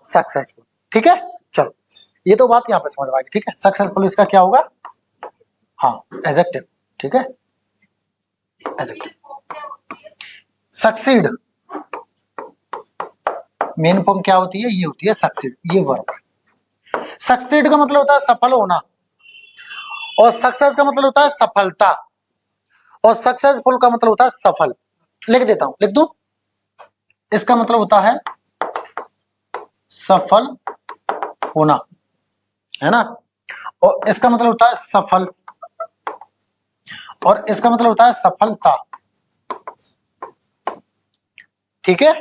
सक्सेसफुल, ठीक है? चलो ये तो बात यहाँ पे समझ आ गई, ठीक है? सक्सेसफुल इसका क्या होगा? हाँ एडजेक्टिव, ठीक है, एडजेक्टिव। सक्सीड मेन फॉर्म क्या होती है? ये होती है सक्सीड, ये वर्ब। सक्सीड का मतलब होता है सफल होना, और सक्सेस का मतलब होता है सफलता, और सक्सेसफुल का मतलब होता है सफल। लिख देता हूं, लिख दूं? इसका मतलब होता है सफल होना, है ना, और इसका मतलब होता है सफल, और इसका मतलब होता है सफलता, ठीक है?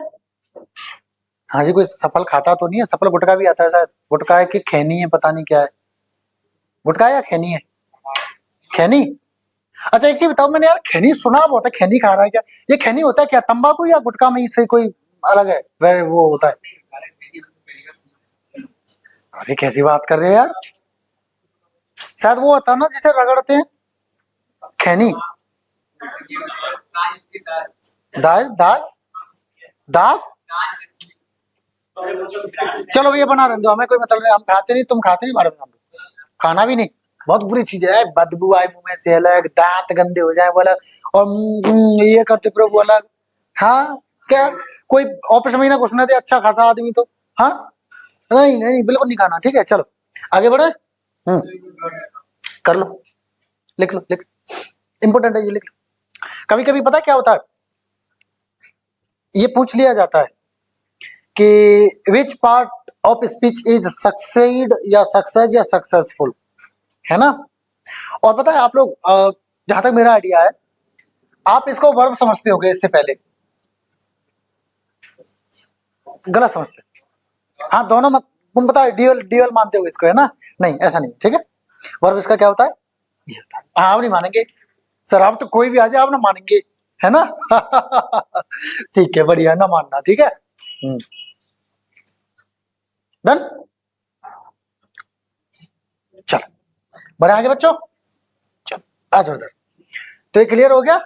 हाँ जी, कोई सफल खाता तो नहीं है? सफल गुटखा भी आता है शायद, गुटखा है कि खैनी है, पता नहीं क्या है, गुटखा है या खैनी है? खैनी। अच्छा एक चीज बताओ, मैंने यार खैनी सुना बहुत है, खैनी खा रहा है क्या? ये खैनी होता है क्या, तंबाकू या गुटखा में से कोई अलग है? वो होता है? अरे कैसी बात कर रहे हो यार, शायद वो होता ना जिसे रगड़ते हैं, खैनी, दाल, दाल, दाल। चलो भैया बना रहे दो, हमें कोई मतलब नहीं, हम खाते नहीं, तुम खाते नहीं, बारे में खाना भी नहीं, बहुत बुरी चीज है, बदबू आए मुंह में से अलग, दांत गंदे हो जाए वो अलग, और ये करते प्रभु अलग। हाँ क्या, कोई ऑफिस में ही ना घुसने दे अच्छा खासा आदमी तो। हाँ नहीं नहीं बिल्कुल नहीं खाना, ठीक है चलो आगे बढ़े। कर लो, लिख लो, लिख, इंपोर्टेंट है ये, लिख लो। कभी कभी पता क्या होता है, ये पूछ लिया जाता है कि which part of speech is succeed या सक्सेस या सक्सेसफुल, है ना। और पता है आप लोग, जहां तक मेरा आइडिया है, आप इसको वर्ब समझते होगे, इससे पहले गलत समझते। हाँ दोनों मत, तुम पता है ड्यूअल ड्यूअल मानते हो इसको, है ना। नहीं ऐसा नहीं, ठीक है। वर्ब इसका क्या होता है, ये होता है। आप नहीं मानेंगे सर, आप तो कोई भी आ जाए आप ना मानेंगे, है ना। ठीक है बढ़िया, ना मानना, ठीक है। डन, चलो बढ़े आगे बच्चों, चलो आ जाओ इधर। तो ये क्लियर हो गया,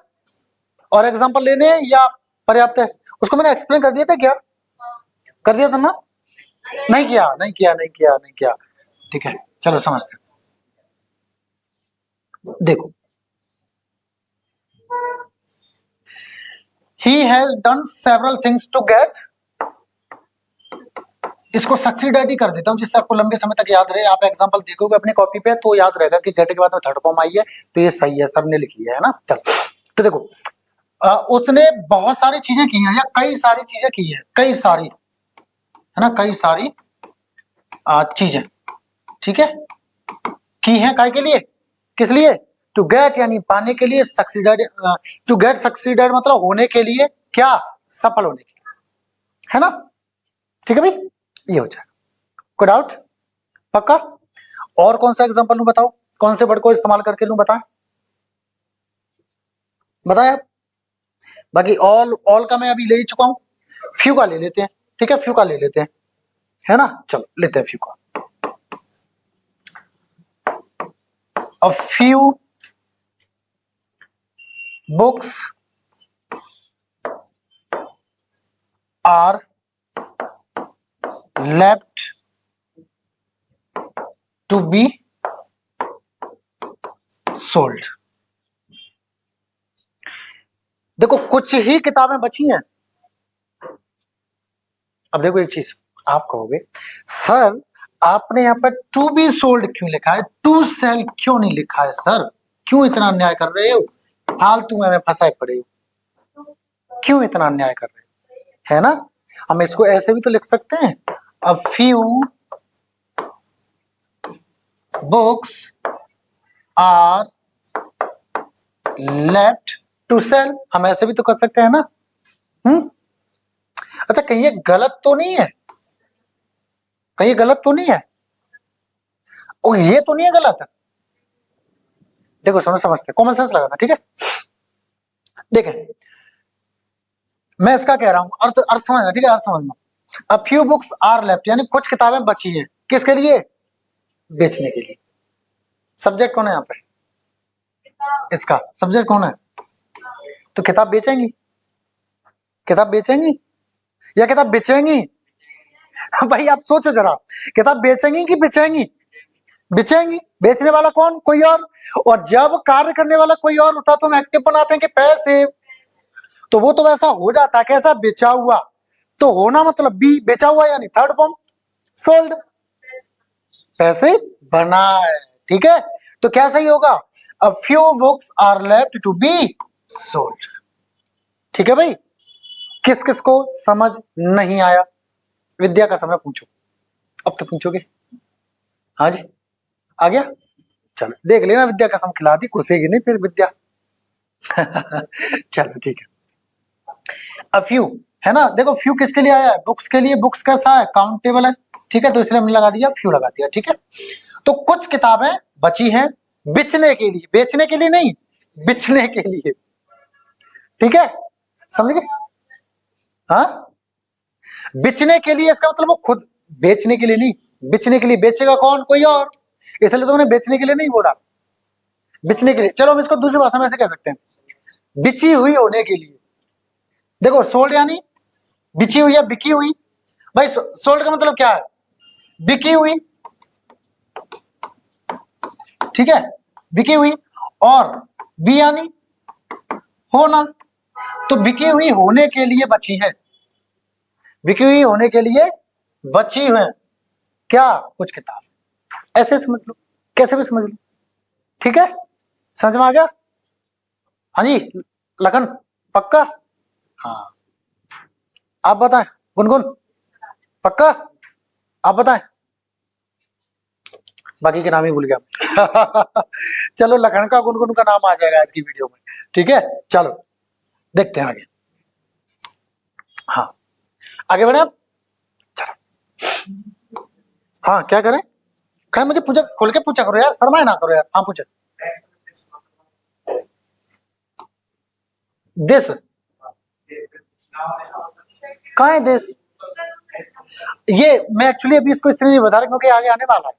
और एग्जांपल लेने हैं या पर्याप्त है। उसको मैंने एक्सप्लेन कर दिया था क्या, कर दिया था ना, नहीं किया, नहीं किया, नहीं किया, नहीं किया, ठीक है चलो समझते हैं। देखो, he has done several things to get, इसको सक्सीडेड ही कर देता हूं जिससे आपको लंबे समय तक याद रहे। आप एग्जांपल देखोगे अपनी कॉपी पे तो याद रहेगा कि गेट के बाद में थर्ड फॉर्म आई है, तो ये सही है, सर ने लिखी है ना। चलो तो देखो, उसने बहुत सारी चीजें की हैं, या कई सारी चीजें की हैं, कई सारी, है ना, कई सारी चीजें, ठीक है, की हैं, काय के लिए, किस लिए, टू गेट यानी पाने के लिए, सक्सीडेड, टू गेट सक्सीडेड मतलब होने के लिए, क्या, सफल होने के लिए, है ना, ठीक है भाई, ये हो जाएगा, कोई डाउट, पक्का। और कौन सा एग्जांपल लूं बताओ, कौन से वर्ड को इस्तेमाल करके लूं, बताएं, बताएं आप। बाकी ऑल, ऑल का मैं अभी ले ही चुका हूं, फ्यू का ले लेते हैं, ठीक है, फ्यू का ले लेते हैं, है ना, चलो लेते हैं फ्यू का। A few books are left to be sold। देखो कुछ ही किताबें बची हैं। अब देखो एक चीज, आप कहोगे सर आपने यहाँ पर टू बी सोल्ड क्यों लिखा है, टू सेल क्यों नहीं लिखा है सर, क्यों इतना अन्याय कर रहे हो, फालतू में फंसाए पड़े हो, क्यों इतना अन्याय कर रहे हो, है ना। हम इसको ऐसे भी तो लिख सकते हैं, a few books are left to sell, हम ऐसे भी तो कर सकते हैं ना। अच्छा कहीं ये गलत तो नहीं है, कहीं ये गलत तो नहीं है, और ये तो नहीं है गलत। देखो सुनो समझते, कॉमन सेंस लगाना, ठीक है। देखें मैं इसका कह रहा हूं, अर्थ, अर्थ समझना, ठीक है, अर्थ समझना। A few books are left यानी कुछ किताबें बची हैं, किसके लिए, बेचने के लिए। सब्जेक्ट कौन है यहाँ पे, इसका सब्जेक्ट कौन है, तो किताब बेचेंगी, किताब बेचेंगी या किताब बेचेंगी। भाई आप सोचो जरा, किताब बेचेंगी कि बेचेंगी, बेचेंगी, बेचने वाला कौन, कोई और जब कार्य करने वाला कोई और होता तो हम एक्टिव बनाते हैं कि पैसे, तो वो तो वैसा हो जाता है कैसा, बेचा हुआ, तो होना मतलब बी, बेचा हुआ यानी थर्ड फॉर्म सोल्ड, पैसे बनाए, ठीक है। तो क्या सही होगा, a few books are left to be sold, ठीक है भाई। किस किस को समझ नहीं आया, विद्या का समय पूछो, अब तो पूछोगे, हाँ जी आ गया, चलो देख लेना, विद्या कसम खिला दी, घुसेगी नहीं फिर विद्या। चलो ठीक है, अ फ्यू, है ना, देखो फ्यू किसके लिए आया है, बुक्स के लिए, बुक्स कैसा है, काउंटेबल है, ठीक है, तो इसलिए हमने लगा दिया फ्यू लगा दिया, ठीक है। तो कुछ किताबें बची हैं बिचने के लिए, बेचने के लिए नहीं, बिचने के लिए, ठीक है, समझ गए, हाँ, बिचने के लिए इसका मतलब वो खुद, बेचने के लिए नहीं, बिचने के लिए, बेचेगा कौन, कोई और, इसलिए तो उन्हें बेचने के लिए नहीं बोला, बिचने के लिए। चलो हम इसको दूसरी भाषा में ऐसे कह सकते हैं, बिची हुई होने के लिए। देखो सोल्ड यानी बिची हुई या बिकी हुई। भाई सोल्ड का मतलब क्या है, बिकी हुई, ठीक है, बिकी हुई। और बी यानी होना, तो बिकी हुई होने के लिए बची है, बिकी हुई होने के लिए बची हुई क्या, कुछ किताब। ऐसे समझ लो, कैसे भी समझ लो, ठीक है, समझ में आ गया। हाँ जी लखन पक्का, हाँ आप बताएं, गुनगुन पक्का, आप बताएं, बाकी के नाम ही भूल गया। चलो लखन का गुनगुन का नाम आ जाएगा आज की वीडियो में, ठीक है। चलो देखते हैं आगे, हाँ आगे बढ़े आप, चलो हाँ क्या करें, कहे मुझे पूछा, खोल के पूछा करो यार, शर्माए ना करो यार। हाँ पूछे, देश कहाँ है देश, ये मैं एक्चुअली अभी इसको इसलिए नहीं बता रहा क्योंकि आगे आने वाला है।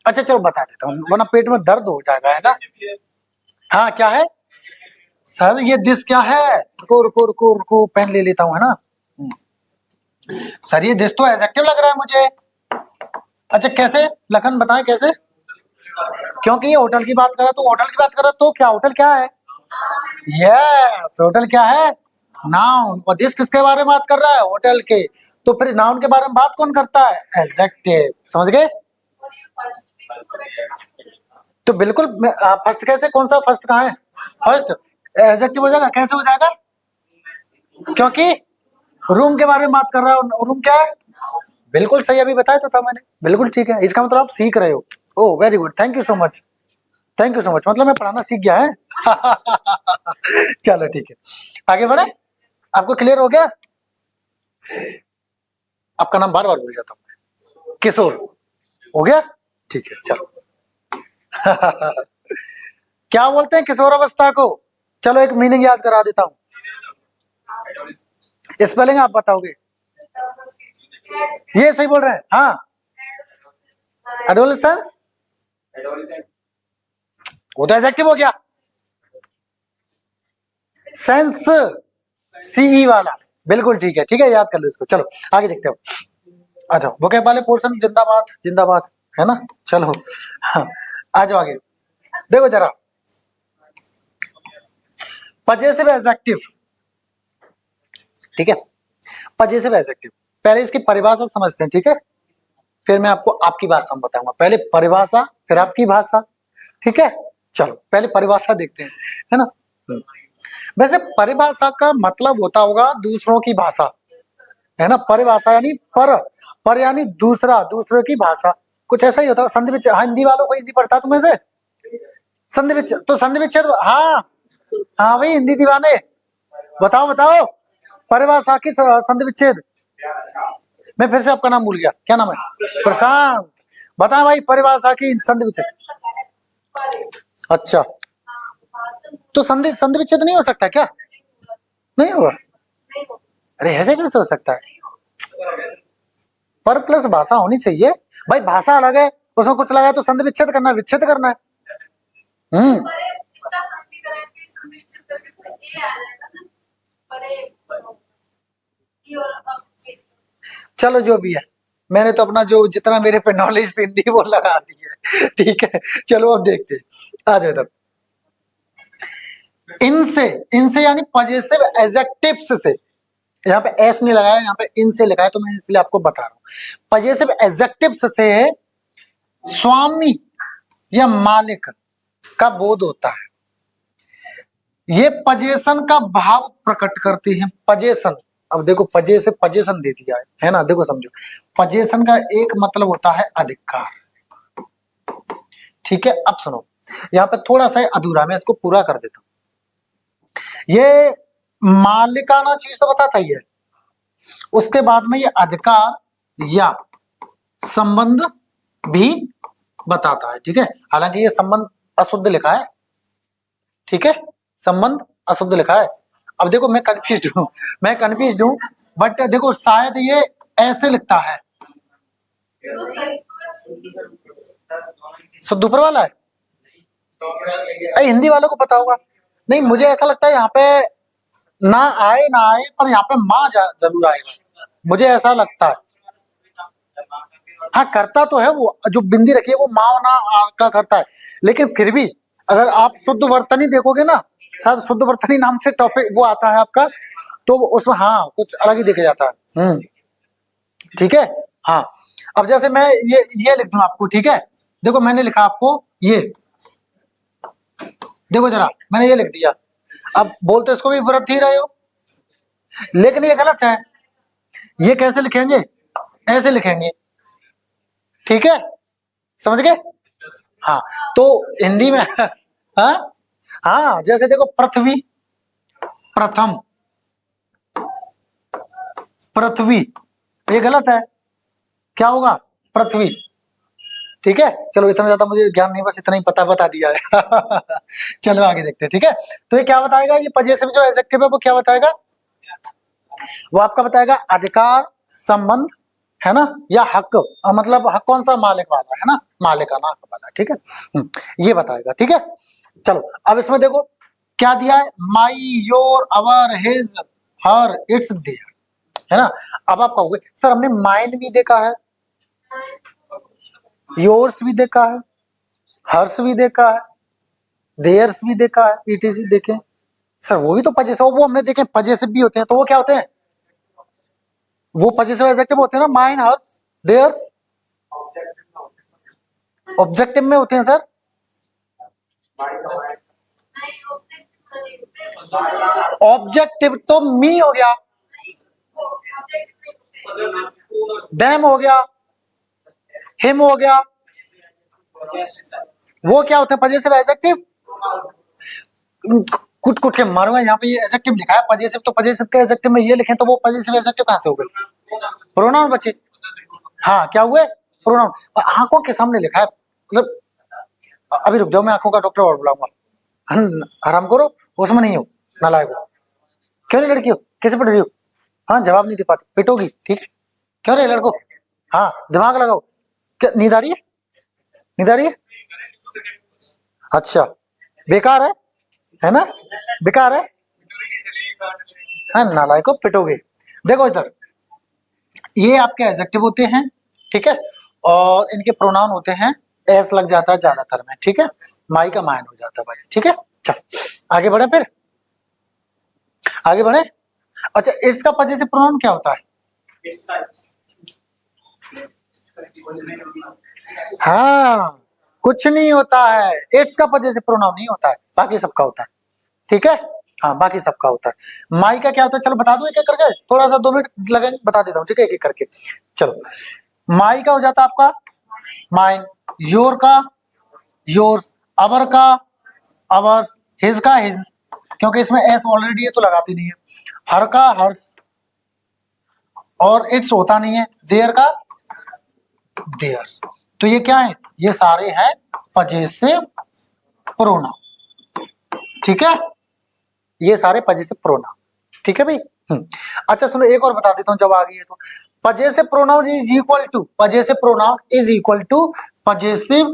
अच्छा चलो बता देता हूँ, वरना पेट में दर्द हो जाएगा, है ना। हाँ क्या है सर, ये दिस क्या है, रुको रुको रुको रुको, पेन ले लेता हूँ, है ना। सर ये दिस तो एडजेक्टिव लग रहा है मुझे। अच्छा कैसे, लखन बताएं कैसे, क्योंकि ये होटल की बात कर रहा, तो होटल की बात कर रहा, तो क्या होटल क्या है, यस होटल क्या है, नाउन। और दिस किसके बारे में बात कर रहा है, होटल के, तो फिर नाउन के बारे में बात कौन करता है, एडजेक्टिव, समझ गए। तो बिल्कुल फर्स्ट कैसे, कौन सा फर्स्ट कहाँ है, फर्स्ट एडजेक्टिव हो जाएगा, कैसे हो जाएगा, क्योंकि रूम के बारे में बात कर रहा है, रूम क्या है, बिल्कुल सही, अभी बताया तो था मैंने, बिल्कुल ठीक है, इसका मतलब आप सीख रहे हो। Oh very good, thank you so much, thank you so much, मतलब मैं पढ़ाना सीख गया है। चलो ठीक है, आगे बढ़े, आपको क्लियर हो गया। आपका नाम बार बार भूल जाता हूँ, किशोर, हो गया, ठीक है चलो। क्या बोलते हैं किशोर अवस्था को, चलो एक मीनिंग याद करा देता हूँ, स्पेलिंग आप बताओगे, ये सही बोल रहे हैं, हाँ एडोलेसेंस, वो तो एडजेक्टिव हो गया, सेंस सीई वाला, बिल्कुल ठीक है, ठीक है याद कर लो इसको। चलो आगे देखते हो, अच्छा वोकैब वाले पोर्शन जिंदाबाद जिंदाबाद, है ना। चलो हाँ, आ जाओ आगे, देखो जरा पजेसिव एडजेक्टिव, ठीक है, पजेसिव एडजेक्टिव, पहले इसकी परिभाषा समझते हैं, ठीक है, फिर मैं आपको आपकी भाषा में बताऊंगा, पहले परिभाषा फिर आपकी भाषा, ठीक है। चलो पहले परिभाषा देखते हैं, है ना। वैसे परिभाषा का मतलब होता होगा दूसरों की भाषा, है ना, परिभाषा यानी पर यानी दूसरा, दूसरे की भाषा, कुछ ऐसा ही होता है। संधि विच्छेद, हिंदी वालों को हिंदी पढ़ता तुम्हें से, संधि विच्छेद, तो संधि विच्छेद, हाँ हाँ भाई हिंदी दीवाने, बताओ बताओ परिभाषा की संधि विच्छेद। मैं फिर से आपका नाम भूल गया, क्या नाम है, प्रशांत, बताएं भाई परिभाषा की संधि विच्छेद। अच्छा तो संधि संधि विच्छेद नहीं हो सकता क्या, नहीं होगा, अरे ऐसे कैसे हो सकता है, पर प्लस भाषा होनी चाहिए भाई, भाषा अलग है, उसमें कुछ लगा है तो संधि विच्छेद करना है, विच्छेद करना है। चलो जो भी है, मैंने तो अपना जो जितना मेरे पे नॉलेज थी हिंदी वो लगा दी है, ठीक है। चलो अब देखते हैं, आ जाओ इधर, इनसे, इनसे यानी पजेसिव एडजेक्टिव्स से, यहाँ पे एस नहीं लगाया, यहाँ पे इन से लिखा है, तो मैं इसलिए आपको बता रहा हूँ, पजेसिव एडजेक्टिव्स से स्वामी या मालिक का बोध होता है, ये पजेशन का भाव प्रकट करते हैं, पजेशन, अब देखो पजे से पजेशन दे दिया है ना, देखो समझो, पजेशन का एक मतलब होता है अधिकार, ठीक है। अब सुनो, यहाँ पे थोड़ा सा अधूरा, मैं इसको पूरा कर देता हूं, ये मालिकाना चीज तो बताता ही है, उसके बाद में ये अधिकार या संबंध भी बताता है, ठीक है, हालांकि ये संबंध अशुद्ध लिखा है, ठीक है, संबंध अशुद्ध लिखा है। अब देखो मैं कंफ्यूज हूं, मैं कंफ्यूज हूं, बट देखो शायद ये ऐसे लिखता है, शुद्ध ऊपर वाला है? अरे हिंदी वालों को पता होगा। नहीं, मुझे ऐसा लगता है यहाँ पे ना आए ना आए, पर यहाँ पे माँ जरूर आएगा, मुझे ऐसा लगता है। हाँ, करता तो है वो, जो बिंदी रखी है वो माँ ना आ का करता है, लेकिन फिर भी अगर आप शुद्ध वर्तनी देखोगे ना, शायद शुद्ध वर्तनी नाम से टॉपिक वो आता है आपका, तो उसमें हाँ कुछ अलग ही देखा जाता है। ठीक है। हाँ, अब जैसे मैं ये लिख दूं आपको, ठीक है, देखो मैंने लिखा आपको ये, देखो जरा मैंने ये लिख दिया, अब बोलते इसको भी व्रत ही रहे हो, लेकिन ये गलत है। ये कैसे लिखेंगे? ऐसे लिखेंगे, ठीक है, समझ गए? हाँ, तो हिंदी में हाँ हाँ, जैसे देखो पृथ्वी, प्रथम, पृथ्वी, ये गलत है, क्या होगा? पृथ्वी। ठीक है, चलो इतना ज्यादा मुझे ज्ञान नहीं, बस इतना ही पता बता दिया है चलो आगे देखते हैं। ठीक है, तो ये क्या बताएगा, ये पजेसिव जो एडजेक्टिव है वो क्या बताएगा? वो आपका बताएगा अधिकार, संबंध, है ना, या हक, मतलब हक कौन सा? मालिक वाला, है ना, मालिकाना हक वाला। ठीक है, ये बताएगा। ठीक है, चलो अब इसमें देखो क्या दिया है, my, your, our, his, her, its, their, है ना। अब आप कहोगे सर हमने माइन भी देखा है, योर्स भी देखा है, हर्ष भी देखा है, देयर्स भी देखा है, इट देखे सर, वो भी तो पजेसिव, वो हमने देखे पजेसिव भी होते हैं, तो वो क्या होते हैं? वो पजेसिव एडजेक्टिव होते हैं ना, माइन, हर्ष, देयर्स, ऑब्जेक्टिव में होते हैं सर। ऑब्जेक्टिव तो मी हो गया, देम हो गया, हिम हो गया, वो क्या होते हैं? Possessive adjective. कुछ कुछ के मारूंगा, यहाँ पे ये एडजेक्टिव लिखा है पजेसिव, तो पजेसिव के एडजेक्टिव में ये लिखे तो वो पजेसिव एडजेक्टिव कहां से हो गए? प्रोनाउन बचे। हाँ, क्या हुए? प्रोनाउन। आंखों के सामने लिखा है, मतलब अभी रुक जाओ, मैं आंखों का डॉक्टर और बुलाऊंगा, आराम करो, उसमें नहीं हो, नालायक हो। क्यों रे लड़की हो, कैसे पढ़ रही हो? हाँ, जवाब नहीं दे पाती, पिटोगी, ठीक है? क्यों रे लड़को, हाँ दिमाग लगाओ, क्या नींद आ रही है? नींद आ रही है? अच्छा, बेकार है ना, बेकार है। हाँ, नालायको, पिटोगे। देखो इधर, ये आपके एडजेक्टिव होते हैं, ठीक है, और इनके प्रोनाउन होते हैं, एस लग जाता है ज्यादातर में, ठीक है, माई का माइन हो जाता है भाई। ठीक है, चल आगे बढ़े, फिर आगे बढ़े। अच्छा, इट्स का पजेसिव प्रोनाउन क्या होता है? हाँ, कुछ नहीं होता है, इट्स का पजेसिव प्रोनाउन नहीं होता है, बाकी सबका होता है। ठीक है, हाँ बाकी सबका होता है। माई का क्या होता है, चलो बता दो एक एक करके, थोड़ा सा 2 मिनट लगेंगे, बता देता हूँ, ठीक है, एक एक करके। चलो, माई का हो जाता है आपका माइन, योर का योर्स, अवर का अवर्स, हिज का हिज, क्योंकि इसमें एस ऑलरेडी है तो लगाती नहीं है, हर का हर्स, और इट्स होता नहीं है, देयर का देयर्स। तो ये क्या है? ये सारे हैं पजेसिव प्रोनाउन। ठीक है, ये सारे पजेसिव प्रोनाउन। ठीक है भाई। अच्छा सुनो, एक और बता देता हूं जब आ गई है तो, possessive pronoun is equal to, possessive pronoun is equal to possessive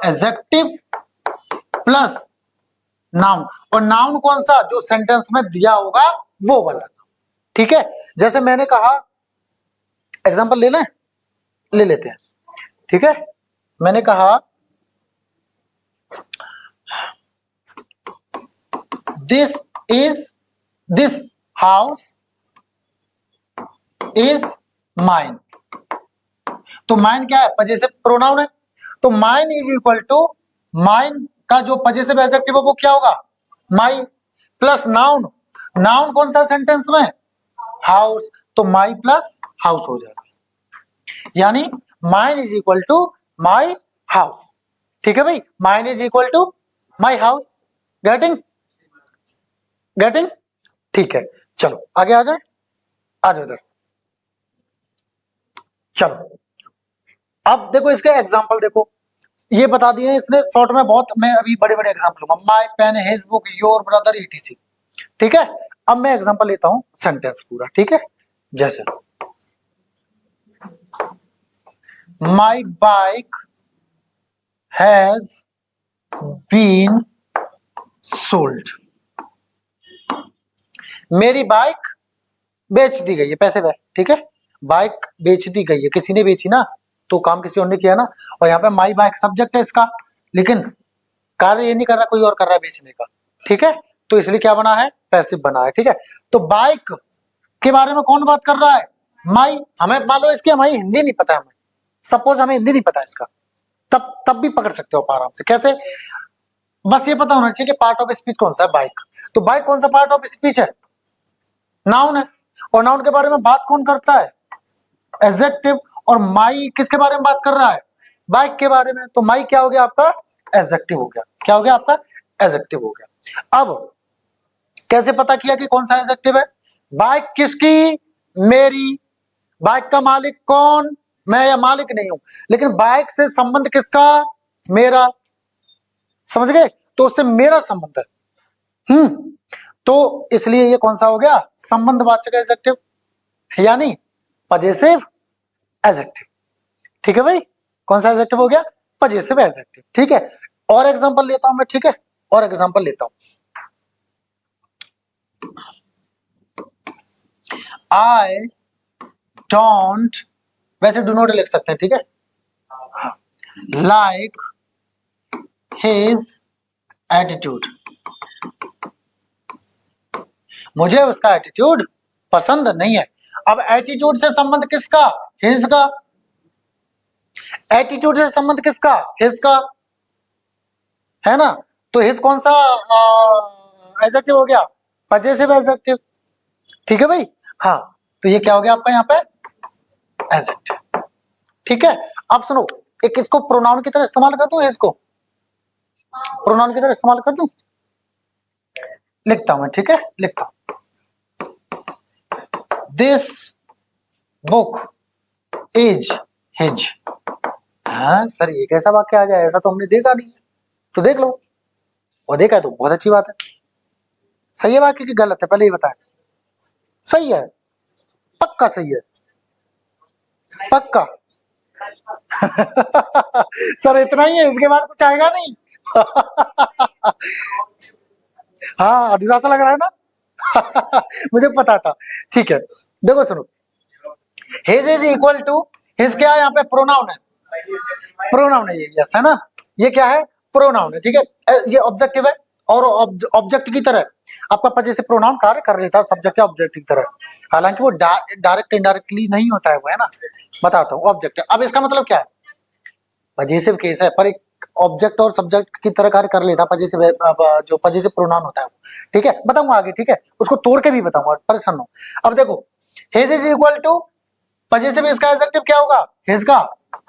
adjective plus noun, और नाउन कौन सा? जो सेंटेंस में दिया होगा वो वाला। ठीक है, जैसे मैंने कहा, एग्जांपल ले लें, ले लेते हैं। ठीक है, मैंने कहा this is, this house is mine, तो माइन क्या है? पजेसिव प्रोनाउन है, तो mine is equal to, mine का जो पजेसिव एडजेक्टिव है वो क्या होगा? माई, प्लस नाउन, नाउन कौन सा सेंटेंस में? हाउस, तो माई प्लस हाउस हो जाएगा, यानी mine is equal to my house. ठीक है भाई, mine is equal to my house, getting, getting. ठीक है, चलो आगे आ जाए, आ जाओ इधर। चलो अब देखो इसके एग्जाम्पल देखो, ये बता दिए इसने शॉर्ट में बहुत, मैं अभी बड़े बड़े एग्जाम्पल लूंगा, my pen, his book, your brother, etc. ठीक है, अब मैं एग्जाम्पल लेता हूं सेंटेंस पूरा। ठीक है, जैसे my bike has been sold. मेरी बाइक बेच दी गई है, पैसे पे, ठीक है। बाइक बेच दी गई है, किसी ने बेची ना, तो काम किसी और ने किया ना। और यहाँ पे माई बाइक सब्जेक्ट है इसका, लेकिन कार्य ये नहीं कर रहा, कोई और कर रहा है बेचने का, ठीक है। तो इसलिए क्या बना है, पैसिव बना है, ठीक है। तो बाइक के बारे में कौन बात कर रहा है, माई। हमें मान लो इसकी हमारी हिंदी नहीं पता है, हमें सपोज हमें हिंदी नहीं पता इसका, तब भी पकड़ सकते हो आप आराम से। कैसे, बस ये पता होना चाहिए कि पार्ट ऑफ स्पीच कौन सा है, बाइक। तो बाइक कौन सा पार्ट ऑफ स्पीच है, नाउन है। और नाउन के बारे में बात कौन करता है, एडजेक्टिव। और माई किसके बारे में बात कर रहा है, बाइक के बारे में। तो माई क्या हो गया आपका, एडजेक्टिव हो गया। क्या हो गया आपका, एडजेक्टिव हो गया। अब कैसे पता किया कि कौन सा एडजेक्टिव है, बाइक किसकी, मेरी। बाइक का मालिक कौन, मैं या मालिक नहीं हूं, लेकिन बाइक से संबंध किसका, मेरा। समझ गए, तो उससे मेरा संबंध है। तो इसलिए ये कौन सा हो गया, संबंधवाचक एडजेक्टिव, यानी पजेसिव एडजेक्टिव। ठीक है भाई, कौन सा एडजेक्टिव हो गया, पजेसिव एडजेक्टिव, ठीक है। और एग्जांपल लेता हूं मैं, ठीक है, और एग्जांपल लेता हूं। आई डोंट, वैसे डू नॉट लिख सकते हैं, ठीक है। लाइक हिज एटीट्यूड, मुझे उसका एटीट्यूड पसंद नहीं है। अब एटीट्यूड से संबंध किसका, हिज का। एटीट्यूड से संबंध किसका, हिज का, है ना। तो हिज कौन सा एडजेक्टिव हो गया, पजेसिव एडजेक्टिव, ठीक है भाई। हाँ, तो ये क्या हो गया आपका यहाँ पे, एडजेक्टिव, ठीक है। अब सुनो, एक इसको प्रोनाउन की तरह इस्तेमाल कर दूं, इसको प्रोनाउन की तरह इस्तेमाल कर दूं, लिखता हूं मैं, ठीक है, लिखता हूं। This book is his. हाँ सर, ये कैसा वाक्य आ गया, ऐसा तो हमने देखा नहीं है। तो देख लो, और देखा है तो बहुत अच्छी बात है। सही है वाक्य की गलत है, पहले ही बताएं। सही है, पक्का सही है, पक्का। सर इतना ही है, इसके बाद कुछ आएगा नहीं। हाँ, अधूरा सा लग रहा है ना। मुझे पता था, ठीक है। देखो सुनो, his is equal to, his क्या है यहाँ पे, प्रोनाउन है, प्रोनाउन है ये, यस है ना। ये क्या है, प्रोनाउन है, ठीक है। ये ऑब्जेक्टिव है, और ऑब्जेक्ट की तरह आपका पजेसिव प्रोनाउन कार्य कर लेता है सब्जेक्ट या ऑब्जेक्ट की तरह। हालांकि वो डायरेक्ट इनडायरेक्टली नहीं होता है वो, है ना। बताता हूँ, ऑब्जेक्ट है। अब इसका मतलब क्या है, पजेसिव केस है, पर एक ऑब्जेक्ट और सब्जेक्ट की तरह कार्य कर लेता है पजेसिव, जो पजेसिव प्रोनाउन होता है वो, ठीक है। बताऊंगा आगे, ठीक है, उसको तोड़ के भी बताऊंगा, परेशान हो। अब देखो, his is equal to possessive, इसका एडजेक्टिव क्या होगा, हिज का,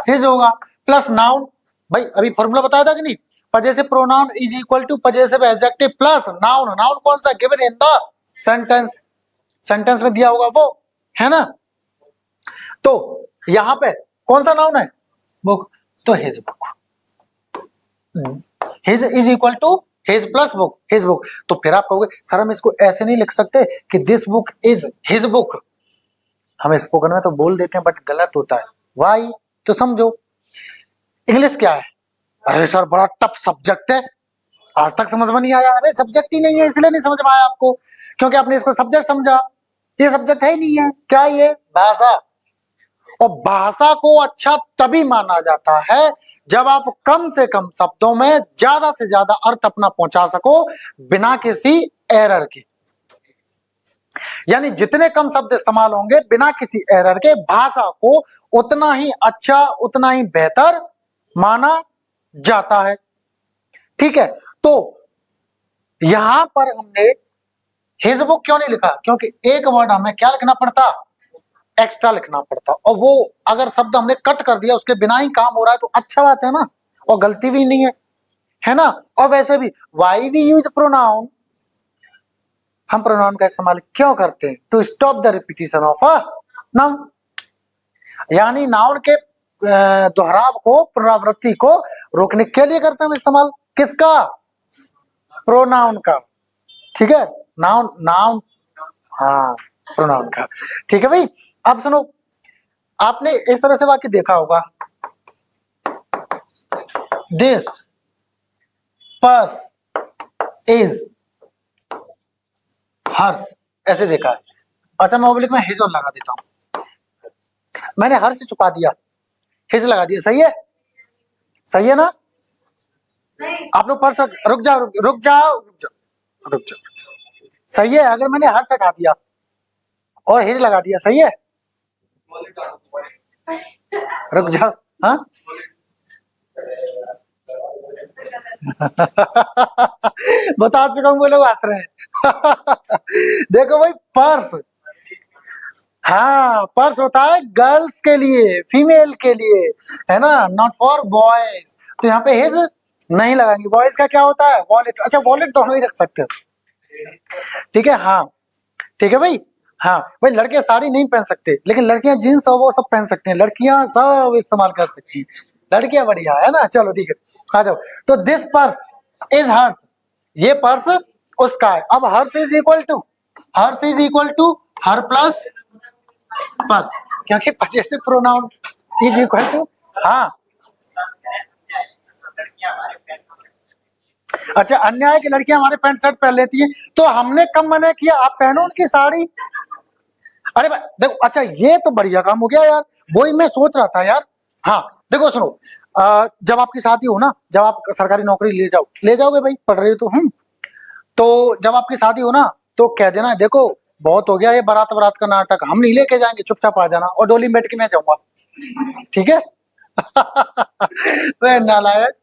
हिज होगा, प्लस नाउन। भाई अभी फॉर्मूला बताया था कि नहीं, possessive pronoun is equal to possessive adjective plus noun. Noun कौन सा, given in the sentence, sentence में दिया होगा वो, है ना। तो यहां पे कौन सा नाउन है, बुक, तो his book, his is equal to his plus book, his book. तो फिर आप कहोगे सर हम इसको ऐसे नहीं लिख सकते कि this book is his book, हम स्पोकन में तो बोल देते हैं बट गलत होता है, वाई, तो समझो। इंग्लिश क्या है, अरे सर बड़ा टफ सब्जेक्ट है, आज तक समझ में नहीं आया। अरे सब्जेक्ट ही नहीं है, इसलिए नहीं समझ में आया आपको, क्योंकि आपने इसको सब्जेक्ट समझा। ये सब्जेक्ट है ही नहीं है, क्या ये, भाषा। और भाषा को अच्छा तभी माना जाता है जब आप कम से कम शब्दों में ज्यादा से ज्यादा अर्थ अपना पहुंचा सको, बिना किसी एरर के। यानी जितने कम शब्द इस्तेमाल होंगे बिना किसी एरर के, भाषा को उतना ही अच्छा, उतना ही बेहतर माना जाता है, ठीक है। तो यहां पर हमने हिज बुक क्यों नहीं लिखा, क्योंकि एक वर्ड हमें क्या लिखना पड़ता, एक्स्ट्रा लिखना पड़ता। और वो अगर शब्द हमने कट कर दिया, उसके बिना ही काम हो रहा है, तो अच्छा बात है ना, और गलती भी नहीं है ना। और वैसे भी वाई वी यूज प्रोनाउन, हम प्रोनाउन का इस्तेमाल क्यों करते हैं, to stop the repetition of a noun, यानी नाउन के दोहराव को, पुनरावृत्ति को रोकने के लिए करते हैं हम इस्तेमाल, किसका, प्रोनाउन का, ठीक है। नाउन, नाउन, हाँ प्रोनाउन का, ठीक है भाई। अब सुनो, आपने इस तरह से वाक्य देखा होगा, दिस पर्स इज हर्ष, ऐसे देखा है। अच्छा मैं ऑब्लिक में हिज और लगा देता हूं, मैंने हर्ष छुपा दिया, हिज लगा दिया, सही है, सही है ना? आप लोग पर्स रुक जाओ, रुक जाओ, रुक जाओ, सही है। अगर मैंने हर्ष हटा दिया और हिज लगा दिया, सही है, रुक जाओ, हाँ बता चुका हूं, वो लोग हंस रहे हैं। देखो भाई पर्स, हाँ पर्स होता है गर्ल्स के लिए, फीमेल के लिए, है ना, नॉट फॉर बॉयज। तो यहाँ पे हिज नहीं लगाएंगे। बॉयज का क्या होता है? वॉलेट। अच्छा वॉलेट दोनों ही रख सकते हो, ठीक है, हाँ ठीक है भाई। हाँ भाई लड़के साड़ी नहीं पहन सकते, लेकिन लड़कियां जीन्स और वो सब पहन सकते हैं, लड़कियां सब इस्तेमाल कर सकती हैं, लड़कियां बढ़िया है ना। चलो ठीक है, आ जाओ। तो दिस पर्स इज हर्स, ये पर्स उसका है। अब hers is equal to, hers is equal to her plus purse, क्योंकि possessive pronoun is equal to, हाँ अच्छा अन्याय की लड़कियां हमारे पैंट शर्ट पहन लेती हैं, तो हमने कब मना किया आप पहनो उनकी साड़ी? अरे भाई देखो, अच्छा ये तो बढ़िया काम हो गया यार, वही मैं सोच रहा था यार। हाँ देखो सुनो, जब आपकी शादी हो ना, जब आप सरकारी नौकरी ले जाओगे भाई, पढ़ रहे हो तो तो जब आपकी शादी हो ना, तो कह देना देखो बहुत हो गया ये बारात बारात का नाटक, हम नहीं लेके जाएंगे, चुपचाप आ जाना, और डोली में बैठ के मैं जाऊंगा, ठीक है? वह नालायक।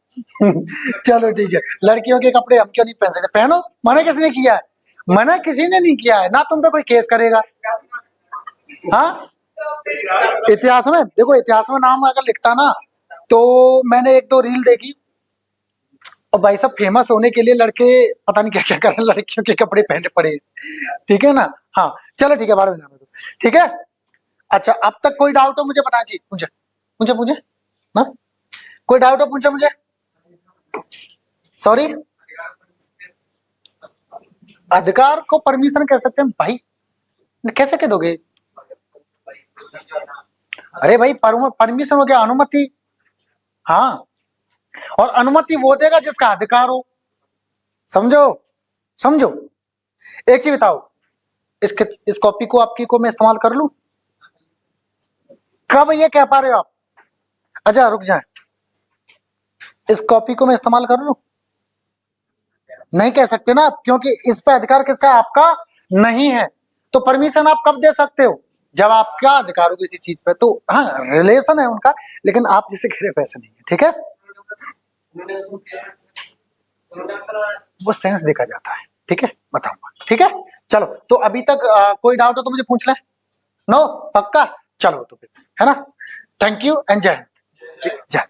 चलो ठीक है, लड़कियों के कपड़े हम क्यों नहीं पहन सकते? पहनो, मना किसने किया है? मना किसी ने नहीं किया है ना, तुम पे कोई केस करेगा। हाँ इतिहास में देखो, इतिहास में नाम अगर लिखता ना, तो मैंने एक दो रील देखी, और भाई साहब फेमस होने के लिए लड़के पता नहीं क्या क्या कर रहे हैं, लड़कियों के कपड़े पहने पड़े हैं, ठीक है ना। हाँ चलो ठीक है, बाद में जाने दो, ठीक है। अच्छा अब तक कोई डाउट हो मुझे बता जी, मुझे मुझे मुझे ना, कोई डाउट हो पूछे मुझे, सॉरी। अधिकार को परमिशन कह सकते हैं भाई, कैसे कह दोगे? अरे भाई परमिशन हो गया अनुमति, हाँ, और अनुमति वो देगा जिसका अधिकार हो, समझो, समझो। एक चीज बताओ, इस कॉपी को आपकी को मैं इस्तेमाल कर लूं? कब ये कह पा रहे हो आप? अच्छा रुक जाए, इस कॉपी को मैं इस्तेमाल कर लूं? नहीं कह सकते ना आप, क्योंकि इस पे अधिकार किसका है? आपका नहीं है। तो परमिशन आप कब दे सकते हो? जब आपका अधिकार हो किसी चीज पे। तो हाँ रिलेशन है उनका, लेकिन आप जैसे कह रहे वैसे नहीं है, ठीक है। वो सेंस देखा जाता है, ठीक है, बताऊंगा, ठीक है। चलो तो अभी तक कोई डाउट हो तो मुझे पूछ ले। नो पक्का, चलो तो फिर, है ना। थैंक यू एंड जय हिंद, जय